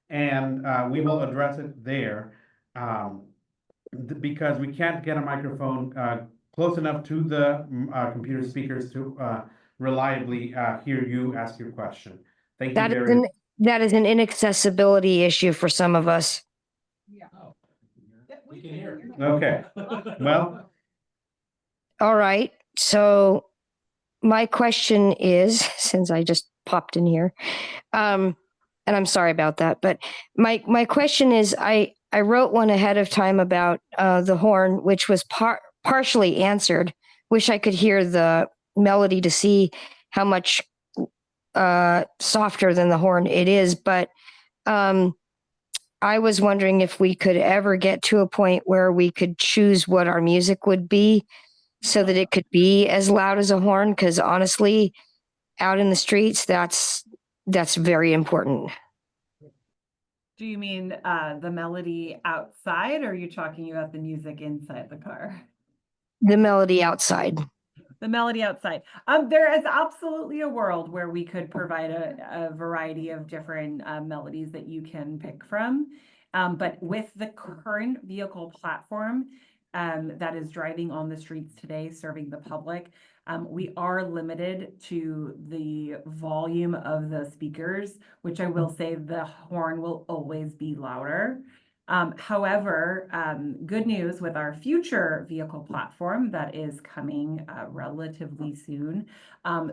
and we will address it there. Because we can't get a microphone close enough to the computer speakers to reliably hear you ask your question. Thank you very much.
That is an inaccessibility issue for some of us.
We can hear.
Okay, well.
All right. So my question is, since I just popped in here, and I'm sorry about that, but my question is, I wrote one ahead of time about the horn, which was partially answered. Wish I could hear the melody to see how much softer than the horn it is. But I was wondering if we could ever get to a point where we could choose what our music would be so that it could be as loud as a horn. Because honestly, out in the streets, that's very important.
Do you mean the melody outside, or are you talking about the music inside the car?
The melody outside.
The melody outside. There is absolutely a world where we could provide a variety of different melodies that you can pick from. But with the current vehicle platform that is driving on the streets today, serving the public, we are limited to the volume of the speakers, which I will say the horn will always be louder. However, good news with our future vehicle platform that is coming relatively soon,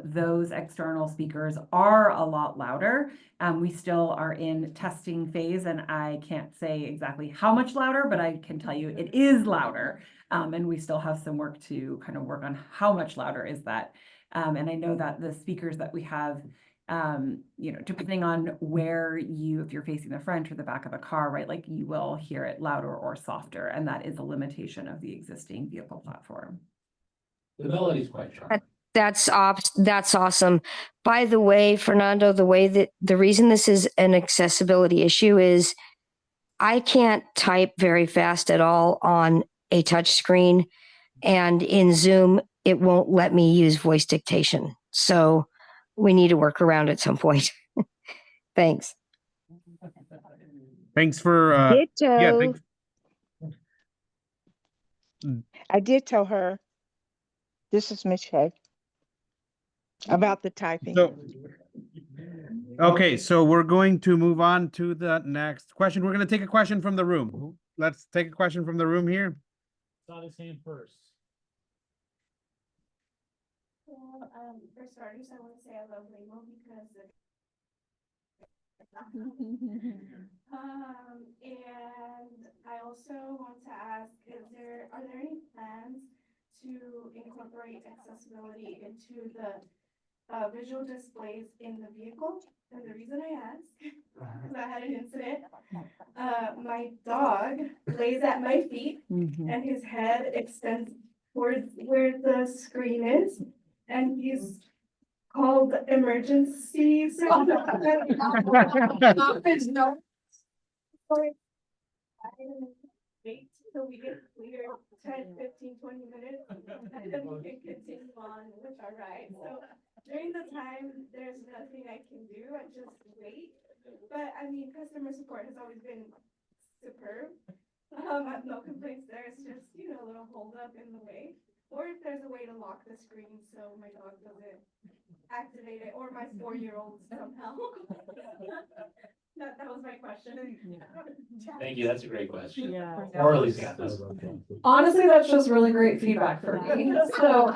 those external speakers are a lot louder. We still are in testing phase, and I can't say exactly how much louder, but I can tell you it is louder. And we still have some work to kind of work on how much louder is that. And I know that the speakers that we have, depending on if you're facing the front or the back of the car, right, like you will hear it louder or softer. And that is a limitation of the existing vehicle platform.
The melody is quite sharp.
That's awesome. By the way, Fernando, the reason this is an accessibility issue is I can't type very fast at all on a touch screen, and in Zoom, it won't let me use voice dictation. So we need to work around at some point. Thanks.
Thanks for
Ditto. I did tell her, this is Michelle, about the typing.
Okay, so we're going to move on to the next question. We're going to take a question from the room. Let's take a question from the room here.
Saw this hand first.
Well, for starters, I want to say I love Waymo because and I also want to ask, are there any plans to incorporate accessibility into the visual displays in the vehicle? And the reason I ask, because I had an incident, my dog lays at my feet and his head extends towards where the screen is, and he's called emergency. Wait till we get clear 10, 15, 20 minutes, and then we can continue on with our ride. So during the time, there's nothing I can do. I just wait. But I mean, customer support has always been superb. No complaints there, it's just, a little hold up in the way. Or if there's a way to lock the screen so my dog doesn't activate it, or my 4-year-old somehow. That was my question.
Thank you, that's a great question.
Yeah.
Or at least got this.
Honestly, that's just really great feedback for me. So,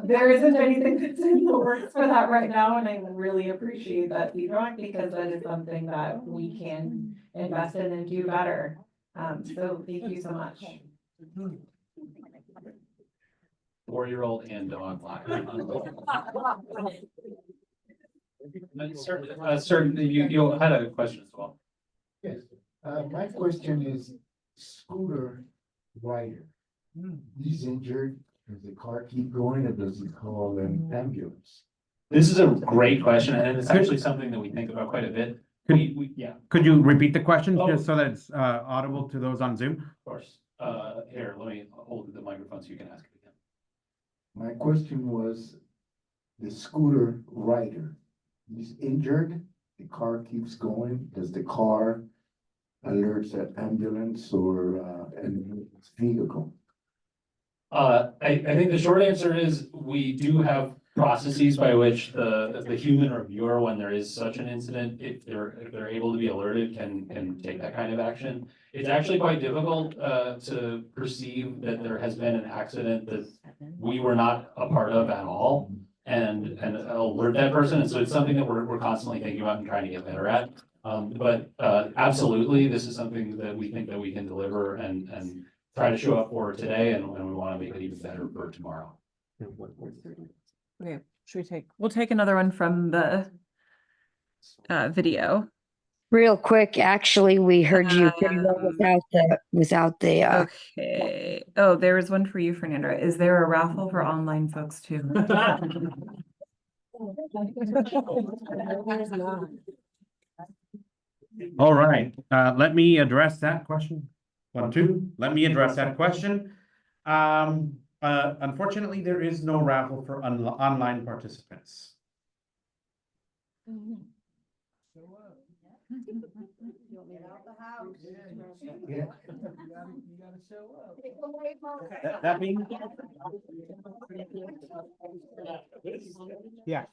there isn't anything that's in the works for that right now, and I really appreciate that feedback because that is something that we can invest in and do better. So thank you so much.
4-year-old and dog locker. Certainly, you had a question as well.
Yes, my question is scooter rider. He's injured, does the car keep going or does he call an ambulance?
This is a great question, and it's actually something that we think about quite a bit. Yeah,
Could you repeat the question
Oh.
just so that it's audible to those on Zoom?
of course. Here, let me hold the microphone so you can ask it again.
My question was the scooter rider. He's injured, the car keeps going, does the car alerts an ambulance or an vehicle?
I think the short answer is we do have processes by which the human reviewer, when there is such an incident, if they're able to be alerted, can take that kind of action. It's actually quite difficult to perceive that there has been an accident that we were not a part of at all and alert that person. And so it's something that we're constantly thinking about and trying to get better at. But absolutely, this is something that we think that we can deliver and try to show up for today, and we want to make it even better for tomorrow.
Okay, we'll take another one from the video.
Real quick, actually, we heard you pretty well without the
Okay. Oh, there was one for you, Fernanda. Is there a raffle for online folks too?
All right, let me address that question. 1, 2, let me address that question. Unfortunately, there is no raffle for online participants.
Yeah.
That being. Yeah.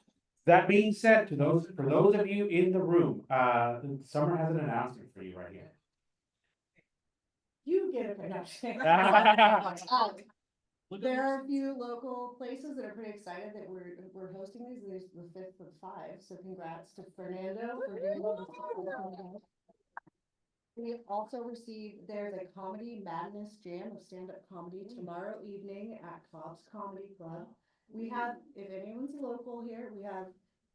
That being said, for those of you in the room, Summer has an announcement for you right here.
You get a picture. There are a few local places that are pretty excited that we're hosting these. This is the 5th of 5. So congrats to Fernando for doing this. We also received, there's a comedy madness jam of stand-up comedy tomorrow evening at Cobb's Comedy Club. We have, if anyone's local here, we have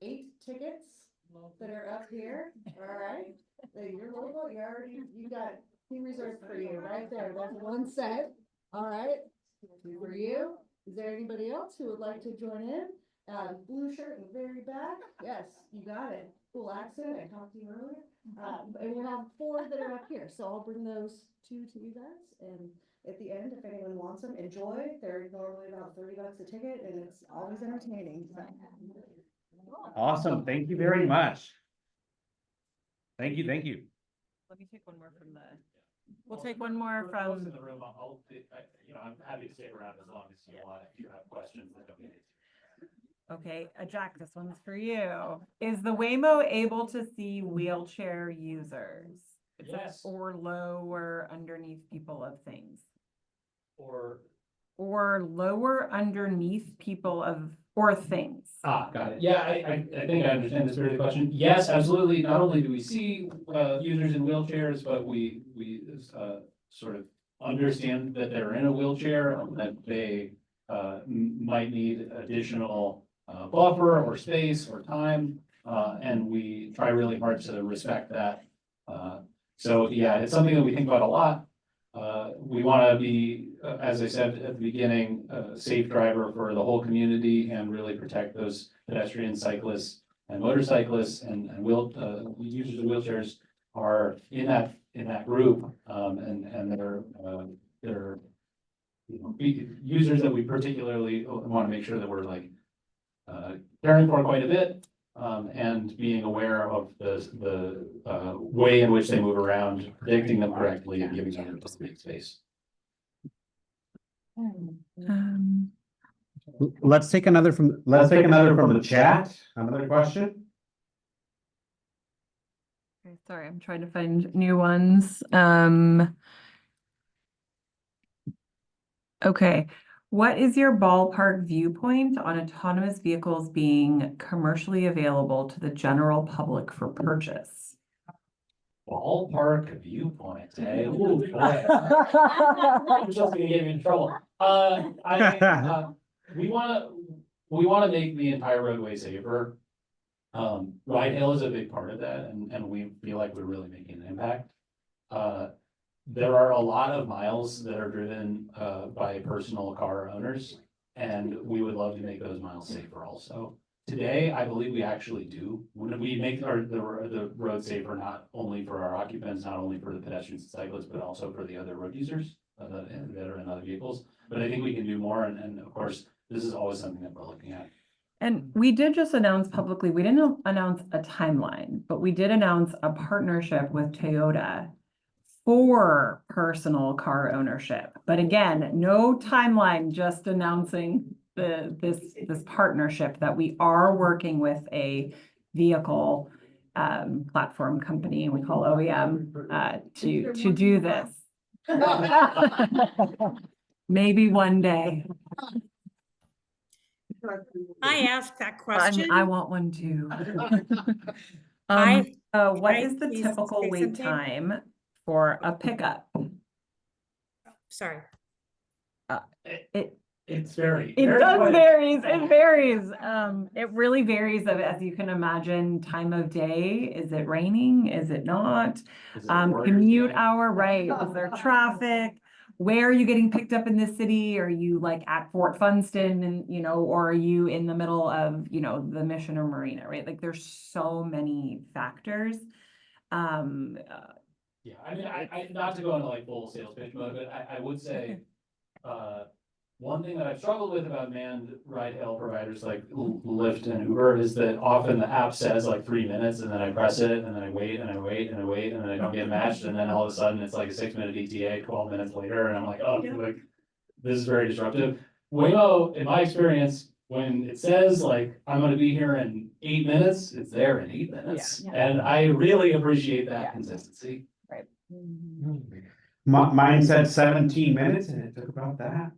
8 tickets that are up here. All right. You're local, you got 2 reserved for you right there. That's 1 set. All right. 2 for you. Is there anybody else who would like to join in? Blue shirt in the very back. Yes, you got it. Cool accent. I talked to you earlier. And we have 4 that are up here. So I'll bring those 2 to you guys. And at the end, if anyone wants them, enjoy. They're normally about $30 a ticket, and it's always entertaining. So.
Awesome. Thank you very much. Thank you. Thank you.
Let me take one more from the. We'll take one more from.
In the room, I'm happy to stay around as long as you want. If you have questions that don't get it.
Okay, Jack, this one's for you. Is the Waymo able to see wheelchair users?
Yes.
Or lower underneath people of things?
Or
lower underneath people or things?
got it. Yeah, I think I understand the spirit of the question. Yes, absolutely. Not only do we see users in wheelchairs, but we sort of understand that they're in a wheelchair, that they might need additional buffer or space or time, and we try really hard to respect that. So yeah, it's something that we think about a lot. We want to be, as I said at the beginning, a safe driver for the whole community and really protect those pedestrians, cyclists, and motorcyclists, and users of wheelchairs are in that group, and they're users that we particularly want to make sure that we're caring for quite a bit. and being aware of the way in which they move around, predicting them correctly and giving them appropriate space.
Let's take another from the chat. Another question.
Okay, sorry, I'm trying to find new ones. Okay, what is your ballpark viewpoint on autonomous vehicles being commercially available to the general public for purchase?
Ballpark viewpoint, eh? Ooh, boy. I'm just gonna get me in trouble. We wanna make the entire roadway safer. Ride hail is a big part of that, and we feel like we're really making an impact. There are a lot of miles that are driven by personal car owners, and we would love to make those miles safer also. Today, I believe we actually do. When we make the road safer, not only for our occupants, not only for the pedestrians and cyclists, but also for the other road users that are in other vehicles. But I think we can do more, and of course, this is always something that we're looking at.
And we did just announce publicly, we didn't announce a timeline, but we did announce a partnership with Toyota for personal car ownership. But again, no timeline, just announcing this partnership that we are working with a vehicle platform company we call OEM to do this. Maybe one day.
I asked that question.
I want one too. What is the typical wait time for a pickup?
Sorry.
It varies.
It varies. It really varies as you can imagine, time of day. Is it raining? Is it not? Commute hour, right? Is there traffic? Where are you getting picked up in this city? Are you like at Fort Funston and, or are you in the middle of, the Mission or Marina, right? Like there's so many factors.
Yeah, I mean, I not to go into like full sales pitch mode, but I would say, one thing that I've struggled with about manned ride hail providers like Lyft and Uber is that often the app says like 3 minutes and then I press it and then I wait and I wait and I wait and then I don't get matched and then all of a sudden it's like a 6-minute ETA 12 minutes later and I'm like, oh, like this is very disruptive. Waymo, in my experience, when it says like I'm gonna be here in 8 minutes, it's there in 8 minutes. And I really appreciate that consistency.
Right.
Mine said 17 minutes and it took about that.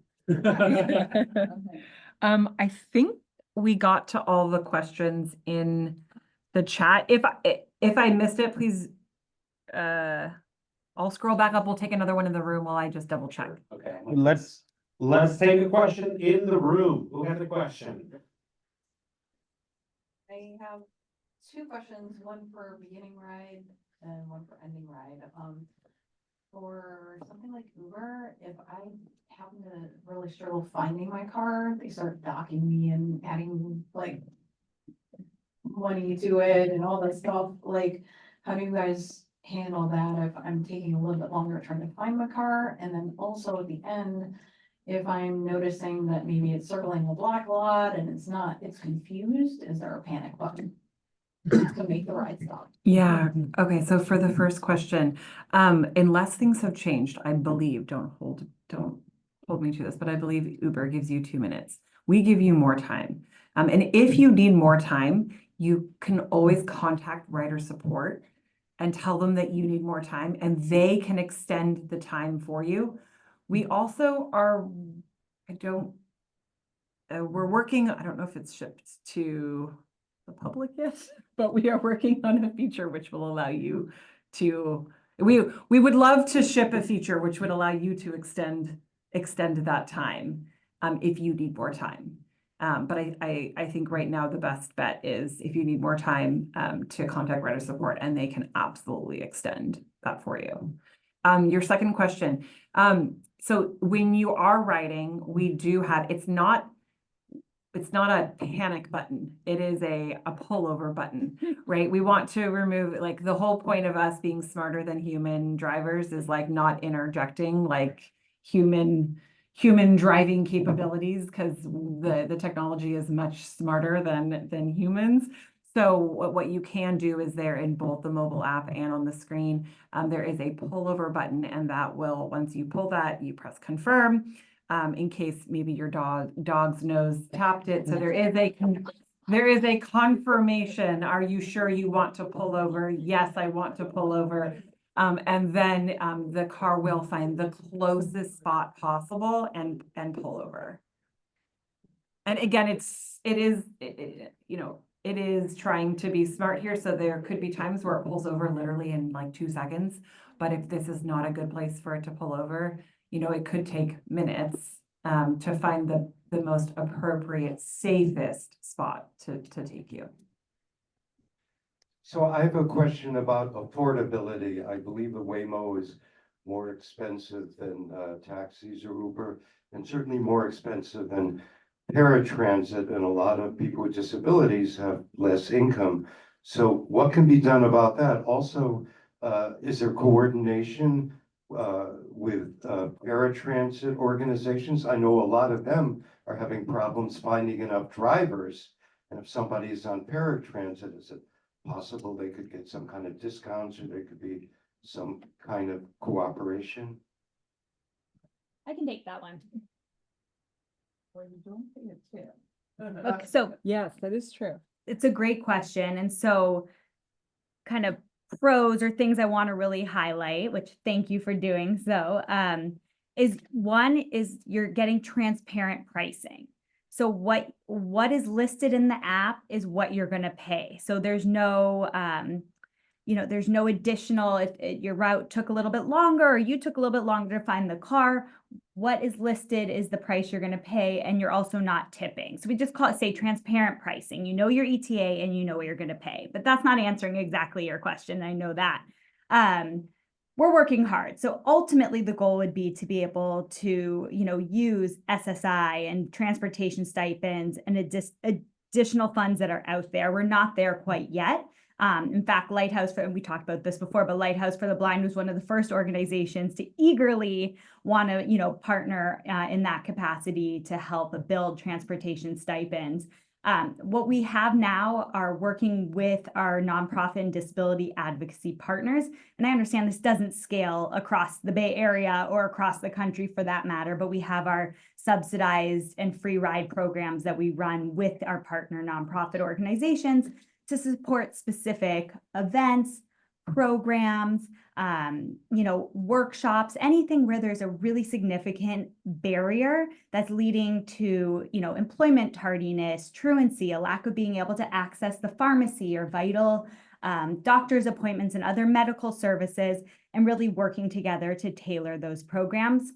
I think we got to all the questions in the chat. If I missed it, please, I'll scroll back up. We'll take another one in the room while I just double check.
Okay.
Let's take a question in the room. Who has a question?
I have 2 questions, one for beginning ride and one for ending ride. For something like Uber, if I happen to really struggle finding my car, they start docking me and adding like money to it and all that stuff. Like, how do you guys handle that if I'm taking a little bit longer trying to find my car? And then also at the end, if I'm noticing that maybe it's circling a black lot and it's confused, is there a panic button to make the ride stop?
Yeah. Okay. So for the first question, unless things have changed, I believe, don't hold me to this, but I believe Uber gives you 2 minutes. We give you more time. And if you need more time, you can always contact rider support and tell them that you need more time and they can extend the time for you. We also are, we're working, I don't know if it's shipped to the public yet, but we are working on a feature which will allow you to, we would love to ship a feature which would allow you to extend that time if you need more time. But I think right now the best bet is if you need more time to contact rider support and they can absolutely extend that for you. Your second question. So when you are riding, we do have, it's not a panic button. It is a pullover button, right? We want to remove, like, the whole point of us being smarter than human drivers is like not interjecting like human driving capabilities because the technology is much smarter than humans. So what you can do is there in both the mobile app and on the screen, there is a pullover button, and that will, once you pull that, you press confirm, in case maybe your dog's nose tapped it. So there is a confirmation. Are you sure you want to pull over? Yes, I want to pull over. And then the car will find the closest spot possible and pull over. And again, it is trying to be smart here. So there could be times where it pulls over literally in like 2 seconds. But if this is not a good place for it to pull over, it could take minutes to find the most appropriate, safest spot to take you.
So I have a question about affordability. I believe the Waymo is more expensive than taxis or Uber, and certainly more expensive than paratransit, and a lot of people with disabilities have less income. So what can be done about that? Also, is there coordination with paratransit organizations? I know a lot of them are having problems finding enough drivers. And if somebody is on paratransit, is it possible they could get some kind of discounts, or there could be some kind of cooperation?
I can take that one.
Well, you don't pay a tip.
Look, so
Yes, that is true.
it's a great question. And so kind of pros or things I want to really highlight, which thank you for doing so, is one is you're getting transparent pricing. So what is listed in the app is what you're going to pay. So there's no, there's no additional, if your route took a little bit longer or you took a little bit longer to find the car, what is listed is the price you're going to pay, and you're also not tipping. So we just say transparent pricing. You know your ETA and you know what you're going to pay, but that's not answering exactly your question. I know that. We're working hard. So ultimately the goal would be to be able to, use SSI and transportation stipends and additional funds that are out there. We're not there quite yet. In fact, we talked about this before, but Lighthouse for the Blind was one of the first organizations to eagerly want to, partner in that capacity to help build transportation stipends. What we have now are working with our nonprofit and disability advocacy partners. And I understand this doesn't scale across the Bay Area or across the country for that matter, but we have our subsidized and free ride programs that we run with our partner nonprofit organizations to support specific events, programs, workshops, anything where there's a really significant barrier that's leading to, employment tardiness, truancy, a lack of being able to access the pharmacy or vital doctor's appointments and other medical services, and really working together to tailor those programs.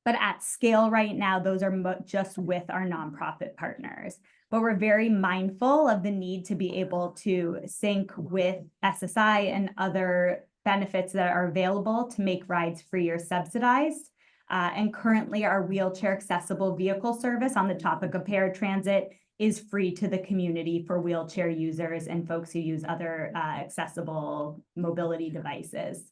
But at scale right now, those are just with our nonprofit partners. But we're very mindful of the need to be able to sync with SSI and other benefits that are available to make rides free or subsidized. And currently our wheelchair accessible vehicle service on the topic of paratransit is free to the community for wheelchair users and folks who use other accessible mobility devices.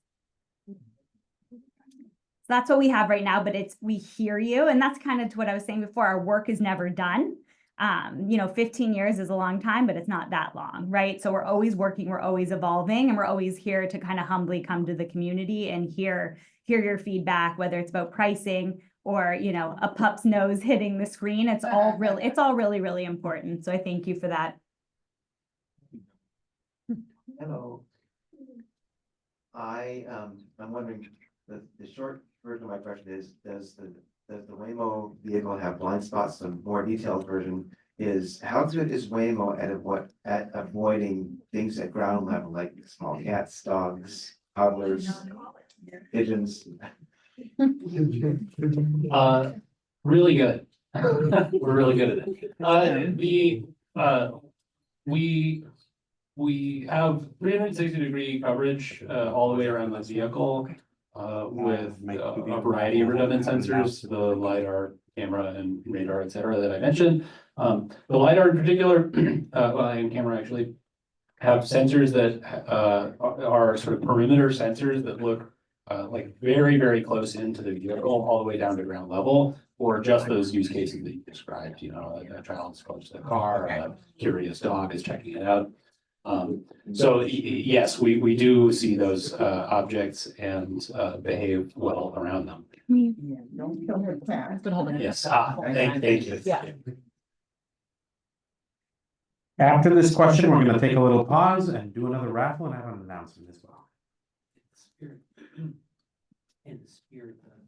So that's what we have right now, but we hear you. And that's kind of what I was saying before. Our work is never done. 15 years is a long time, but it's not that long, right? So we're always working, we're always evolving, and we're always here to kind of humbly come to the community and hear your feedback, whether it's about pricing or, a pup's nose hitting the screen. It's all really, really important. So I thank you for that.
Hello. I'm wondering, the short version of my question is, does the Waymo vehicle have blind spots? The more detailed version is, how good is Waymo at avoiding things at ground level, like small cats, dogs, toddlers, pigeons?
Really good. We're really good at it. We have 360-degree coverage all the way around the vehicle with a variety of redundant sensors, the LiDAR, camera, and radar, et cetera, that I mentioned. The LiDAR in particular, and camera actually, have sensors that are sort of perimeter sensors that look like very, very close into the vehicle, all the way down to ground level, or just those use cases that you described, you know, a child is close to the car, a curious dog is checking it out. So yes, we do see those objects and behave well around them.
Yeah, don't kill her cat.
I've been holding it.
Yes, thank you.
Yeah. After this question, we're gonna take a little pause and do another raffle and have an announcement as well.
In the spirit of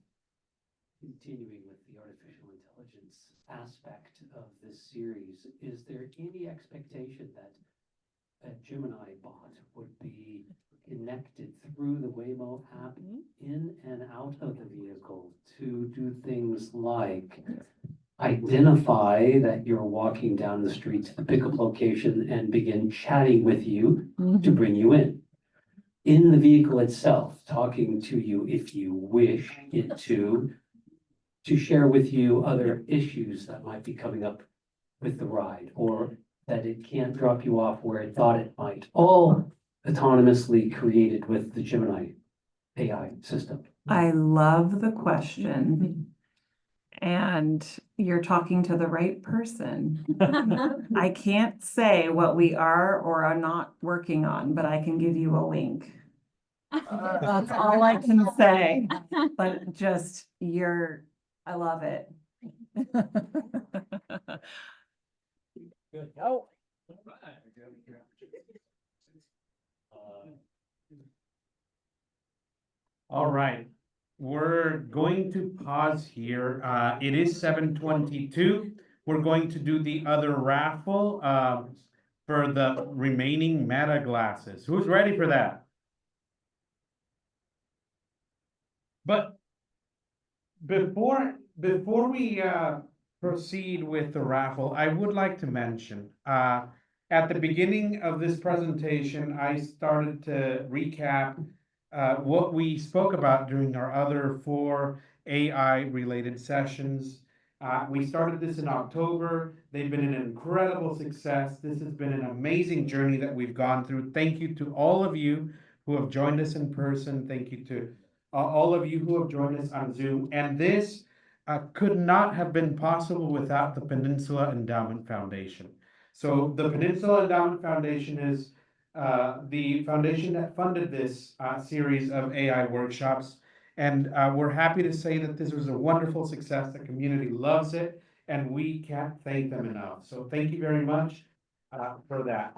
continuing with the artificial intelligence aspect of this series, is there any expectation that a Gemini bot would be connected through the Waymo app in and out of the vehicle to do things like identify that you're walking down the street to the pickup location and begin chatting with you to bring you in the vehicle itself, talking to you if you wish it to share with you other issues that might be coming up with the ride, or that it can't drop you off where it thought it might, all autonomously created with the Gemini AI system.
I love the question. And you're talking to the right person. I can't say what we are or are not working on, but I can give you a wink. That's all I can say, but just I love it.
Good.
Oh.
All right, we're going to pause here. It is 7:22. We're going to do the other raffle for the remaining Meta glasses. Who's ready for that? But before we proceed with the raffle, I would like to mention at the beginning of this presentation, I started to recap what we spoke about during our other 4 AI-related sessions. We started this in October. They've been an incredible success. This has been an amazing journey that we've gone through. Thank you to all of you who have joined us in person. Thank you to all of you who have joined us on Zoom. And this could not have been possible without the Peninsula Endowment Foundation. So the Peninsula Endowment Foundation is the foundation that funded this series of AI workshops. And we're happy to say that this was a wonderful success. The community loves it, and we can't thank them enough. So thank you very much for that.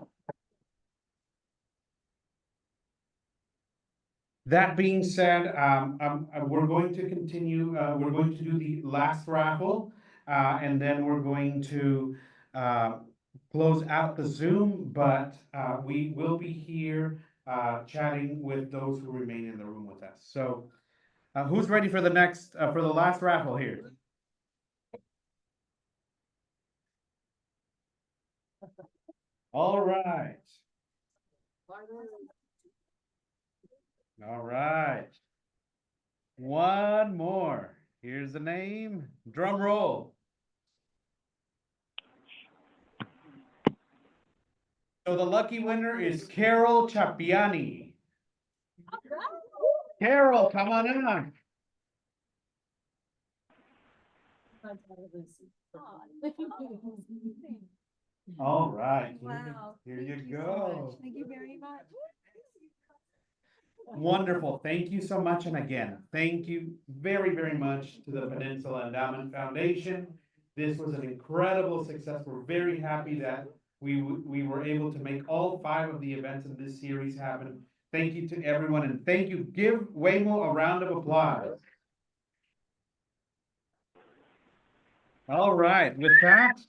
That being said, we're going to continue, we're going to do the last raffle, and then we're going to close out the Zoom, but we will be here chatting with those who remain in the room with us. So who's ready for the last raffle here? All right. All right. One more. Here's the name. Drum roll. So the lucky winner is Carol Chapiani. Carol, come on in. All right.
Wow.
Here you
Thank
go.
so much. Thank you very much.
Wonderful. Thank you so much. And again, thank you very, very much to the Peninsula Endowment Foundation. This was an incredible success. We're very happy that we were able to make all 5 of the events in this series happen. Thank you to everyone, and thank you. Give Waymo a round of applause. All right. With that,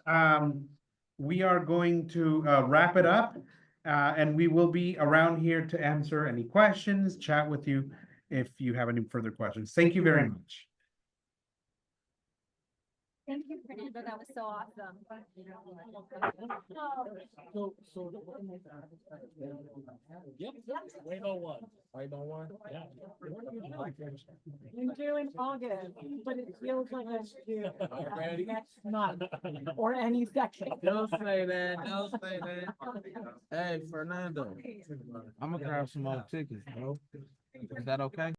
we are going to wrap it up. And we will be around here to answer any questions, chat with you if you have any further questions. Thank you very much.
Thank you, Fernando. That was so awesome.
Yep. Waymo 1. Waymo 1. Yeah.
I'm due in August, but it feels like it's due next month or any second.
Don't say that. Don't say that. Hey, Fernando, I'm gonna grab some more tickets, bro. Is that okay?